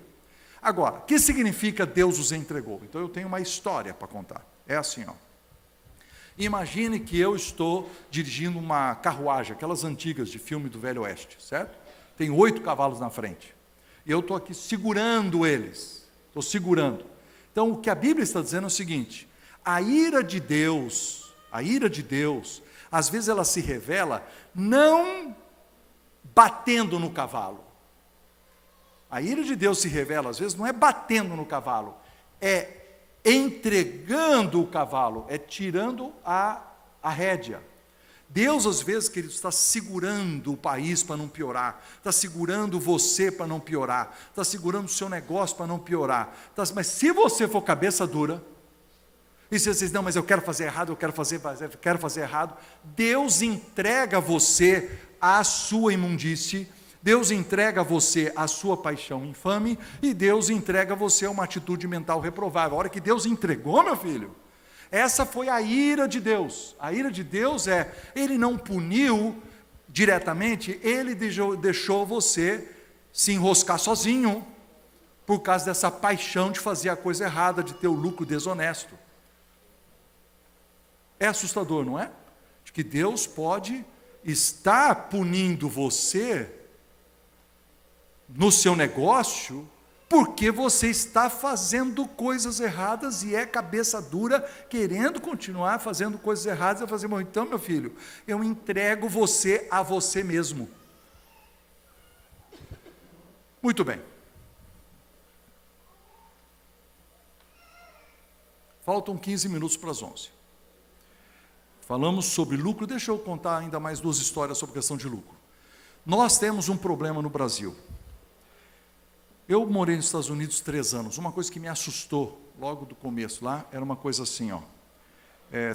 Agora, o que significa Deus os entregou? Então eu tenho uma história para contar. É assim, ó. Imagine que eu estou dirigindo uma carruagem, aquelas antigas de filme do Velho Oeste, certo? Tem 8 cavalos na frente. E eu estou aqui segurando eles. Estou segurando. Então o que a Bíblia está dizendo é o seguinte: a ira de Deus, às vezes ela se revela não batendo no cavalo. A ira de Deus se revela, às vezes, não é batendo no cavalo, é entregando o cavalo, é tirando a rédea. Deus, às vezes, querido, está segurando o país para não piorar, está segurando você para não piorar, está segurando o seu negócio para não piorar. Mas se você for cabeça dura, e se você diz, não, mas eu quero fazer errado, eu quero fazer errado, Deus entrega você à sua imundície, Deus entrega a você a sua paixão infame, e Deus entrega a você uma atitude mental reprovável. A hora que Deus entregou, meu filho, essa foi a ira de Deus. A ira de Deus Ele não puniu diretamente, Ele deixou você se enroscar sozinho, por causa dessa paixão de fazer a coisa errada, de ter o lucro desonesto. É assustador, não é? De que Deus pode estar punindo você no seu negócio, porque você está fazendo coisas erradas e é cabeça dura, querendo continuar fazendo coisas erradas, e fazer, então, meu filho, eu entrego você a você mesmo. Muito bem. Faltam 15 minutos para as 11. Falamos sobre lucro. Deixa eu contar ainda mais 2 histórias sobre questão de lucro. Nós temos um problema no Brasil. Eu morei nos Estados Unidos 3 anos. Uma coisa que me assustou logo do começo lá era uma coisa assim, ó.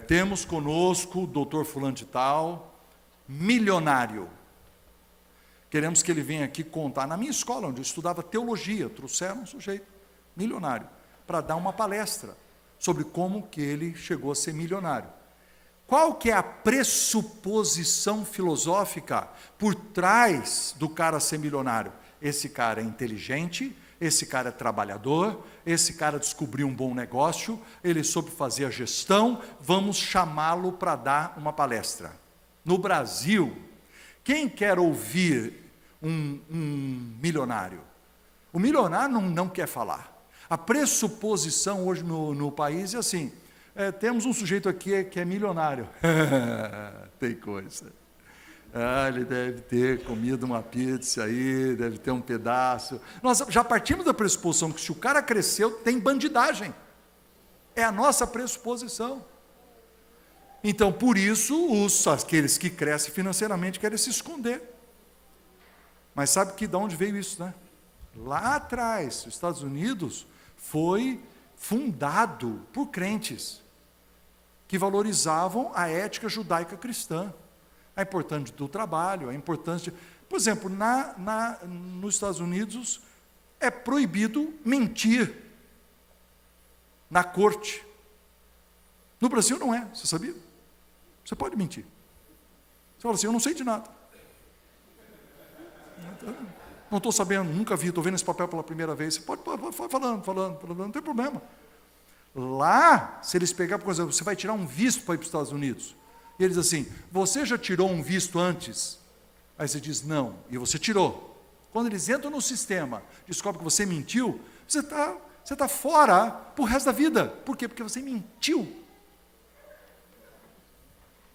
Temos conosco o doutor fulano de tal, milionário. Queremos que ele venha aqui contar. Na minha escola, onde eu estudava teologia, trouxeram um sujeito milionário para dar uma palestra sobre como que ele chegou a ser milionário. Qual que é a pressuposição filosófica por trás do cara ser milionário? Esse cara é inteligente, esse cara é trabalhador, esse cara descobriu um bom negócio, ele soube fazer a gestão, vamos chamá-lo para dar uma palestra. No Brasil, quem quer ouvir um milionário? O milionário não quer falar. A pressuposição hoje no país é assim, temos um sujeito aqui que é milionário. Tem coisa. Ele deve ter comido uma pizza aí, deve ter um pedaço. Nós já partimos da pressuposição que se o cara cresceu, tem bandidagem. É a nossa pressuposição. Então, por isso, aqueles que crescem financeiramente querem se esconder. Mas sabe de onde veio isso, né? Lá atrás, os Estados Unidos foi fundado por crentes que valorizavam a ética judaica cristã, a importância do trabalho, a importância... Por exemplo, nos Estados Unidos é proibido mentir na corte. No Brasil não é, você sabia? Você pode mentir. Você fala assim, eu não sei de nada. Não estou sabendo, nunca vi, estou vendo esse papel pela primeira vez. Você pode falando, não tem problema. Lá, se eles pegarem, por exemplo, você vai tirar um visto para ir para os Estados Unidos. E eles dizem assim, você já tirou um visto antes? Aí você diz, não, e você tirou. Quando eles entram no sistema, descobrem que você mentiu, você está fora para o resto da vida. Por quê? Porque você mentiu.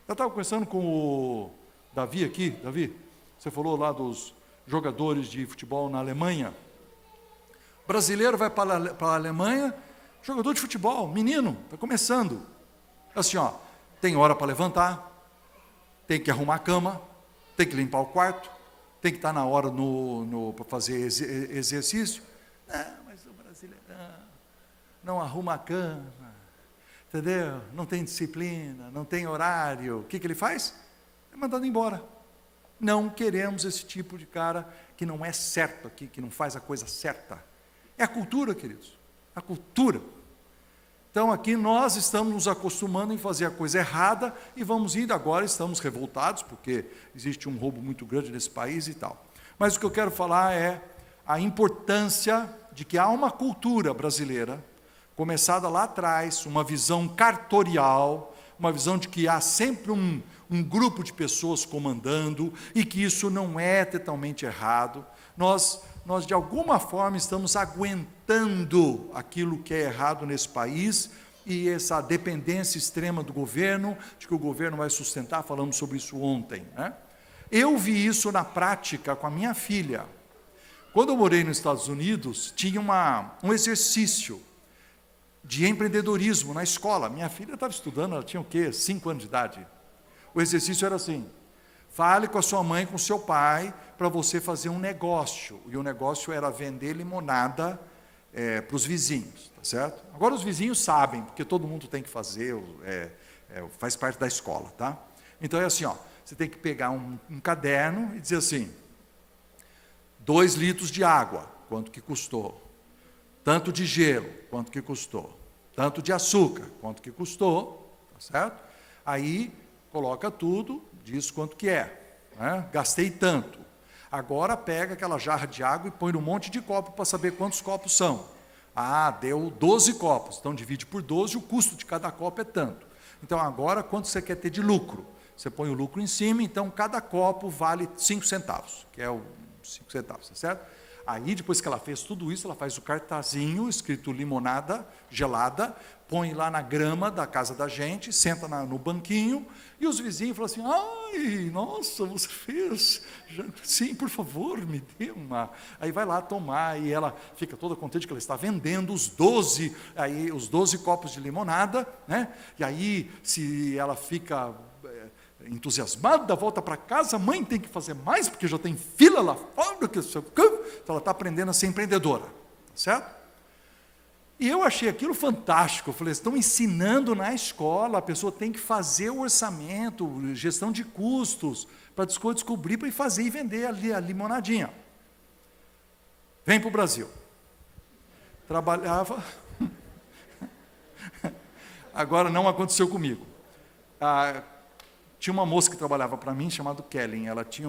Eu estava conversando com o Davi aqui, Davi, você falou lá dos jogadores de futebol na Alemanha. O brasileiro vai para a Alemanha, jogador de futebol, menino, está começando. Assim, ó, tem hora para levantar, tem que arrumar a cama, tem que limpar o quarto, tem que estar na hora para fazer exercício. Mas o brasileiro não arruma a cama, entendeu? Não tem disciplina, não tem horário. O que ele faz? É mandado embora. Não queremos esse tipo de cara que não é certo aqui, que não faz a coisa certa. É a cultura, queridos, a cultura. Então aqui nós estamos nos acostumando em fazer a coisa errada e vamos indo agora, estamos revoltados, porque existe um roubo muito grande nesse país e tal. Mas o que eu quero falar é a importância de que há uma cultura brasileira, começada lá atrás, uma visão cartorial, uma visão de que há sempre um grupo de pessoas comandando e que isso não é totalmente errado. Nós de alguma forma estamos aguentando aquilo que é errado nesse país e essa dependência extrema do governo, de que o governo vai sustentar, falamos sobre isso ontem, né? Eu vi isso na prática com a minha filha. Quando eu morei nos Estados Unidos, tinha um exercício de empreendedorismo na escola. Minha filha estava estudando, ela tinha o quê? 5 anos de idade. O exercício era assim, fale com a sua mãe, com o seu pai, para você fazer um negócio. E o negócio era vender limonada para os vizinhos, tá certo? Agora os vizinhos sabem, porque todo mundo tem que fazer, faz parte da escola, tá? Então é assim, ó, você tem que pegar um caderno e dizer assim, 2 litros de água, quanto que custou? Tanto de gelo, quanto que custou? Tanto de açúcar, quanto que custou? Tá certo? Aí coloca tudo, diz quanto que é, né? Gastei tanto. Agora pega aquela jarra de água e põe num monte de copo para saber quantos copos são. Deu 12 copos, então divide por 12, o custo de cada copo é tanto. Então agora quanto você quer ter de lucro? Você põe o lucro em cima, então cada copo vale 5 centavos, que é o 5 centavos, tá certo? Aí, depois que ela fez tudo isso, ela faz o cartazinho escrito limonada gelada, põe lá na grama da casa da gente, senta no banquinho, e os vizinhos falam assim: ai, nossa, você fez, sim, por favor, me dê uma. Aí vai lá tomar, e ela fica toda contente que ela está vendendo os 12 copos de limonada, né? E aí, se ela fica entusiasmada, volta para casa, a mãe tem que fazer mais, porque já tem fila lá fora, então ela está aprendendo a ser empreendedora, certo? E eu achei aquilo fantástico. Eu falei: estão ensinando na escola, a pessoa tem que fazer o orçamento, gestão de custos, para descobrir, para ir fazer e vender ali a limonadinha. Vem para o Brasil. Trabalhava. Agora não aconteceu comigo. Tinha uma moça que trabalhava para mim, chamada Kellen. Ela tinha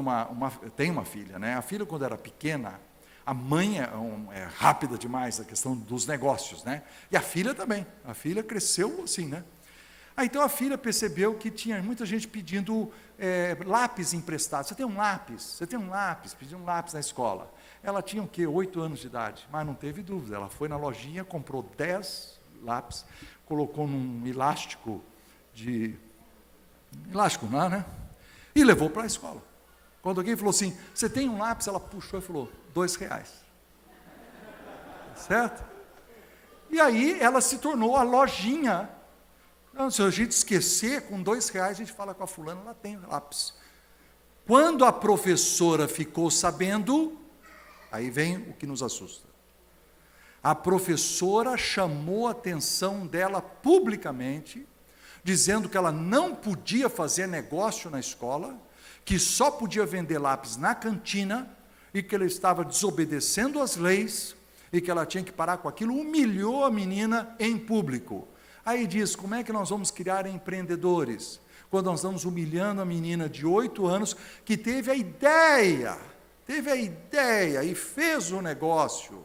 tem uma filha, né? A filha, quando era pequena, a mãe é rápida demais na questão dos negócios, né? E a filha também. A filha cresceu assim, né? Então a filha percebeu que tinha muita gente pedindo lápis emprestado. Você tem um lápis? Você tem um lápis? Pediu um lápis na escola. Ela tinha o quê? 8 anos de idade. Mas não teve dúvida. Ela foi na lojinha, comprou 10 lápis, colocou num elástico lá, né? E levou para a escola. Quando alguém falou assim: você tem um lápis? Ela puxou e falou: R$2. Certo? E aí ela se tornou a lojinha. Não, se a gente esquecer, com R$2 a gente fala com a fulana, ela tem lápis. Quando a professora ficou sabendo, aí vem o que nos assusta. A professora chamou a atenção dela publicamente, dizendo que ela não podia fazer negócio na escola, que só podia vender lápis na cantina, e que ela estava desobedecendo as leis, e que ela tinha que parar com aquilo. Humilhou a menina em público. Aí diz: como é que nós vamos criar empreendedores? Quando nós estamos humilhando a menina de 8 anos, que teve a ideia e fez o negócio.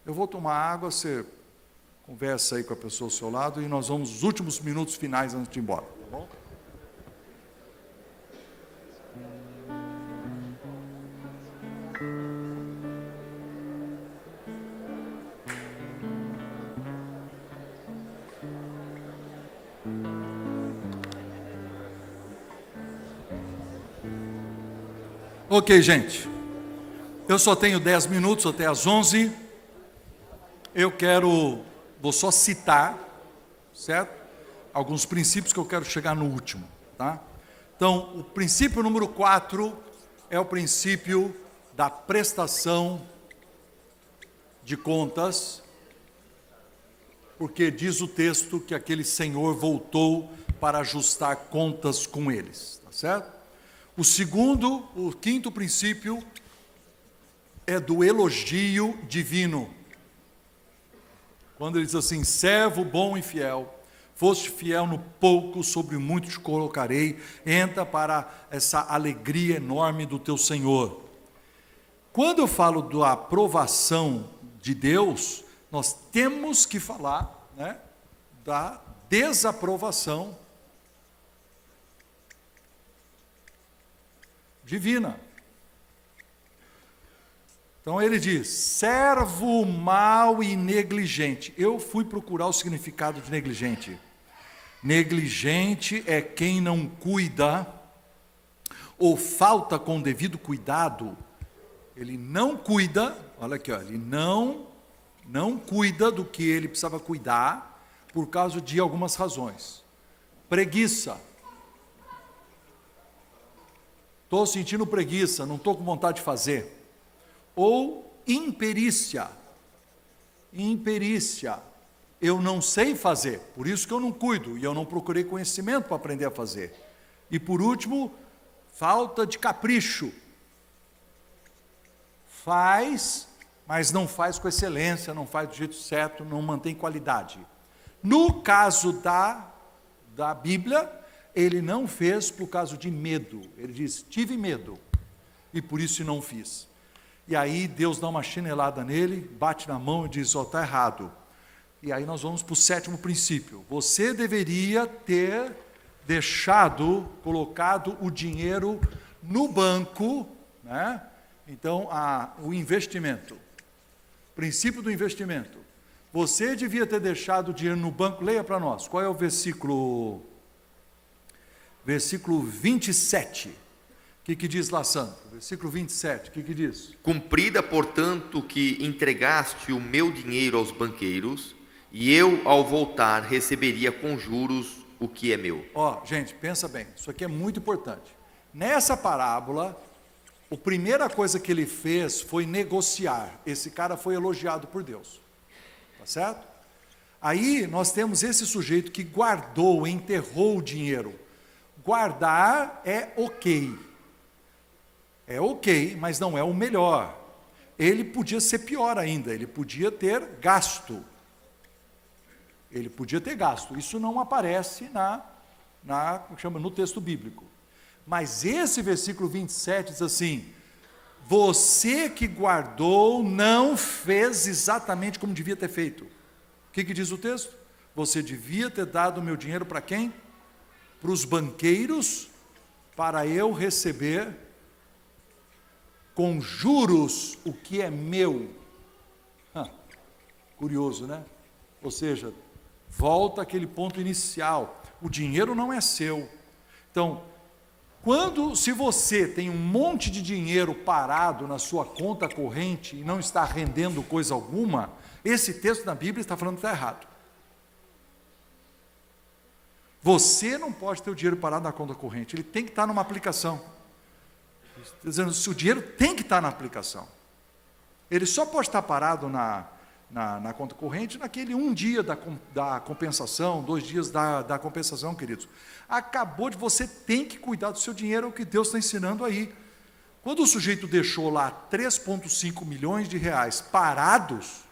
Eu vou tomar água, você conversa aí com a pessoa ao seu lado, e nós vamos nos últimos minutos finais antes de ir embora, tá bom? Ok, gente, eu só tenho 10 minutos até às 11. Vou só citar, certo? Alguns princípios que eu quero chegar no último, tá? Então, o princípio número 4 é o princípio da prestação de contas, porque diz o texto que aquele senhor voltou para ajustar contas com eles, tá certo? O quinto princípio é do elogio divino. Quando ele diz assim: servo bom e fiel, foste fiel no pouco, sobre muito te colocarei, entra para essa alegria enorme do teu Senhor. Quando eu falo da aprovação de Deus, nós temos que falar, né, da desaprovação divina. Então ele diz: servo mau e negligente. Eu fui procurar o significado de negligente. Negligente é quem não cuida, ou falta com devido cuidado. Ele não cuida, olha aqui, ó, ele não cuida do que ele precisava cuidar, por causa de algumas razões. Preguiça. Estou sentindo preguiça, não estou com vontade de fazer. Ou imperícia. Imperícia. Eu não sei fazer, por isso que eu não cuido, e eu não procurei conhecimento para aprender a fazer. E por último, falta de capricho. Faz, mas não faz com excelência, não faz do jeito certo, não mantém qualidade. No caso da Bíblia, ele não fez por causa de medo. Ele diz: tive medo, e por isso não fiz. E aí Deus dá uma chinelada nele, bate na mão e diz: ó, está errado. E aí nós vamos para o 7º princípio. Você deveria ter colocado o dinheiro no banco, né, Então, o investimento, princípio do investimento. Você devia ter deixado o dinheiro no banco. Leia para nós, qual é o versículo? Versículo 27. O que diz lá, Sandro? Versículo 27, o que diz? Cumprida, portanto, que entregaste o meu dinheiro aos banqueiros, e eu, ao voltar, receberia com juros o que é meu. Gente, pensa bem, isso aqui é muito importante. Nessa parábola, a primeira coisa que ele fez foi negociar. Esse cara foi elogiado por Deus. Tá certo? Aí nós temos esse sujeito que guardou, enterrou o dinheiro. Guardar é ok. É ok, mas não é o melhor. Ele podia ser pior ainda, ele podia ter gasto. Ele podia ter gasto. Isso não aparece no texto bíblico. Mas esse versículo 27 diz assim: você que guardou não fez exatamente como devia ter feito. O que diz o texto? Você devia ter dado o meu dinheiro para quem? Para os banqueiros, para eu receber com juros o que é meu. Curioso, né? Ou seja, volta àquele ponto inicial. O dinheiro não é seu. Então, se você tem um monte de dinheiro parado na sua conta corrente e não está rendendo coisa alguma, esse texto da Bíblia está falando que está errado. Você não pode ter o dinheiro parado na conta corrente, ele tem que estar numa aplicação. Está dizendo, se o dinheiro tem que estar na aplicação. Ele só pode estar parado na conta corrente naquele um dia da compensação, 2 dias da compensação, queridos. Você tem que cuidar do seu dinheiro, é o que Deus está ensinando aí. Quando o sujeito deixou lá 3,5 milhões de reais parados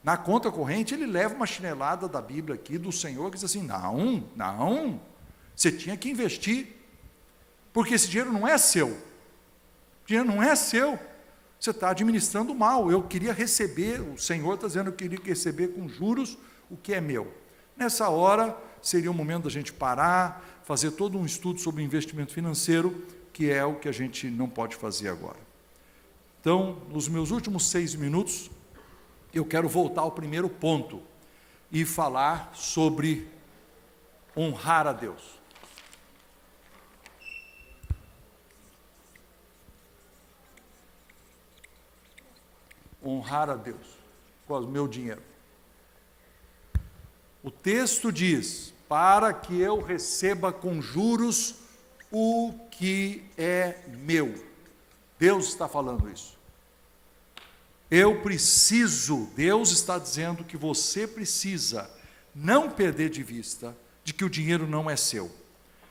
na conta corrente, ele leva uma chinelada da Bíblia aqui, do Senhor, que diz assim, não, você tinha que investir, porque esse dinheiro não é seu. O dinheiro não é seu. Você está administrando mal. Eu queria receber, o Senhor está dizendo, eu queria receber com juros o que é meu. Nessa hora, seria o momento da gente parar, fazer todo um estudo sobre investimento financeiro, que é o que a gente não pode fazer agora. Então, nos meus últimos 6 minutos, eu quero voltar ao primeiro ponto e falar sobre honrar a Deus. Honrar a Deus com o meu dinheiro. O texto diz, para que eu receba com juros o que é meu. Deus está falando isso. Deus está dizendo que você precisa não perder de vista de que o dinheiro não é seu.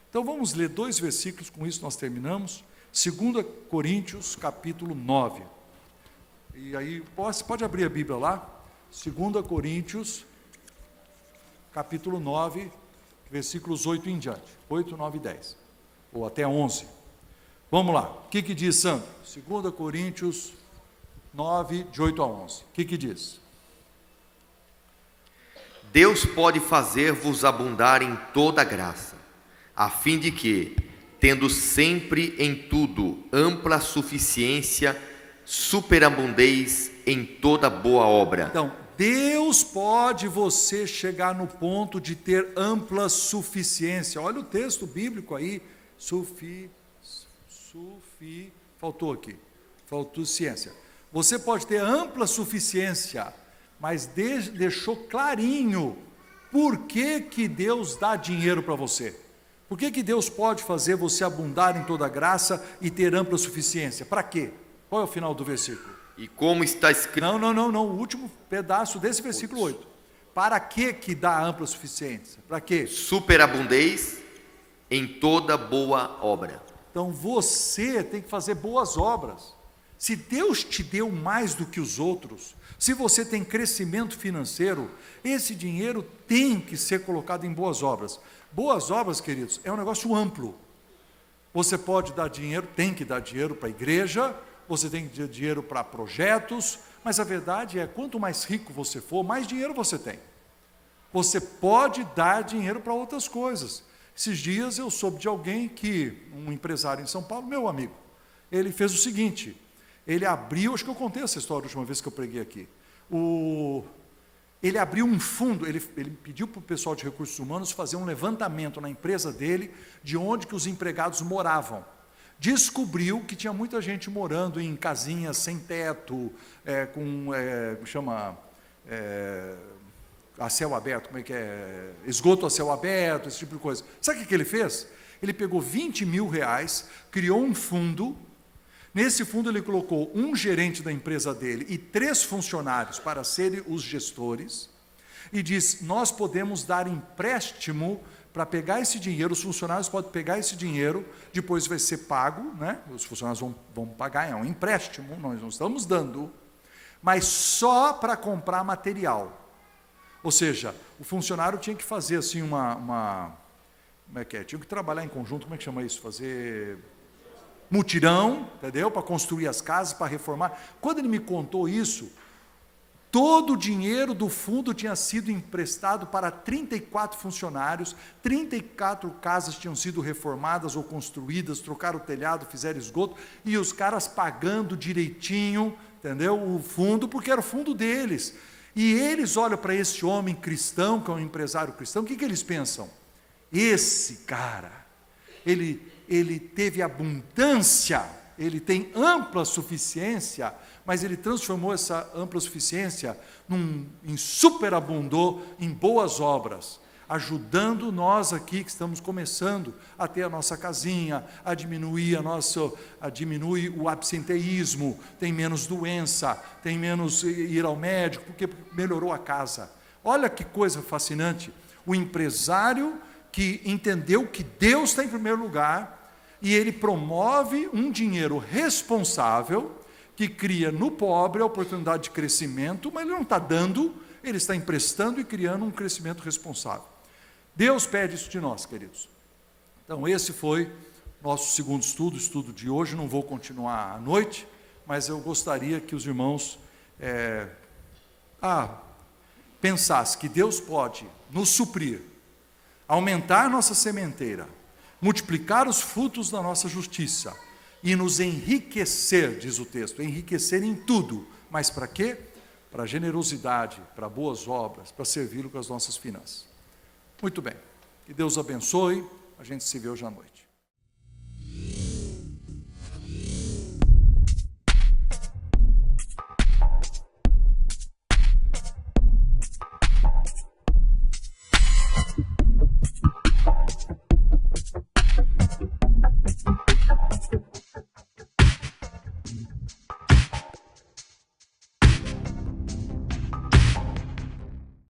Então vamos ler 2 versículos, com isso nós terminamos. 2 Coríntios, capítulo 9. E aí, você pode abrir a Bíblia lá, 2 Coríntios, capítulo 9, versículos 8 em diante, 8, 9 e 10, ou até 11. Vamos lá, o que diz, Sandro? 2 Coríntios 9, de 8 a 11, o que diz? Deus pode fazer-vos abundar em toda graça, a fim de que, tendo sempre em tudo ampla suficiência, superabundeis em toda boa obra. Então, Deus pode você chegar no ponto de ter ampla suficiência. Olha o texto bíblico aí, faltou aqui, faltou ciência. Você pode ter ampla suficiência, mas deixou clarinho por que Deus dá dinheiro para você. Por que Deus pode fazer você abundar em toda graça e ter ampla suficiência? Para quê? Qual é o final do versículo? E como está escrito... Não, o último pedaço desse versículo 8. Para que dá ampla suficiência? Para quê? Superabundeis em toda boa obra. Então você tem que fazer boas obras. Se Deus te deu mais do que os outros, se você tem crescimento financeiro, esse dinheiro tem que ser colocado em boas obras. Boas obras, queridos, é um negócio amplo. Você pode dar dinheiro, tem que dar dinheiro para a igreja, você tem que dar dinheiro para projetos, mas a verdade é, quanto mais rico você for, mais dinheiro você tem. Você pode dar dinheiro para outras coisas. Esses dias eu soube de alguém que, um empresário em São Paulo, meu amigo, ele fez o seguinte, ele abriu, acho que eu contei essa história a última vez que eu preguei aqui, ele abriu um fundo, ele pediu para o pessoal de recursos humanos fazer um levantamento na empresa dele, de onde que os empregados moravam. Descobriu que tinha muita gente morando em casinhas sem teto, a céu aberto, como é que é? Esgoto a céu aberto, esse tipo de coisa. Sabe o que ele fez? Ele pegou 20 mil reais, criou um fundo. Nesse fundo ele colocou um gerente da empresa dele e 3 funcionários para serem os gestores, e diz: nós podemos dar empréstimo para pegar esse dinheiro, os funcionários podem pegar esse dinheiro, depois vai ser pago, né? Os funcionários vão pagar, é um empréstimo, nós não estamos dando, mas só para comprar material. Ou seja, o funcionário tinha que fazer assim como é que é? Tinha que trabalhar em conjunto, como é que chama isso? Fazer mutirão, entendeu? Para construir as casas, para reformar. Quando ele me contou isso, todo o dinheiro do fundo tinha sido emprestado para 34 funcionários, 34 casas tinham sido reformadas ou construídas, trocaram o telhado, fizeram esgoto, e os caras pagando direitinho, entendeu? O fundo, porque era o fundo deles. E eles olham para esse homem cristão, que é um empresário cristão, o que eles pensam? Esse cara, ele teve abundância, ele tem ampla suficiência, mas ele transformou essa ampla suficiência em superabundou em boas obras, ajudando nós aqui que estamos começando a ter a nossa casinha, a diminuir o absenteísmo, tem menos doença, tem menos ir ao médico, porque melhorou a casa. Olha que coisa fascinante, o empresário que entendeu que Deus está em primeiro lugar, e ele promove um dinheiro responsável, que cria no pobre a oportunidade de crescimento, mas ele não está dando, ele está emprestando e criando um crescimento responsável. Deus pede isso de nós, queridos. Então, esse foi nosso segundo estudo, o estudo de hoje. Não vou continuar à noite, mas eu gostaria que os irmãos pensassem que Deus pode nos suprir, aumentar nossa sementeira, multiplicar os frutos da nossa justiça e nos enriquecer, diz o texto, enriquecer em tudo. Mas para quê? Para generosidade, para boas obras, para servi-lo com as nossas finanças. Muito bem, que Deus abençoe, a gente se vê hoje à noite.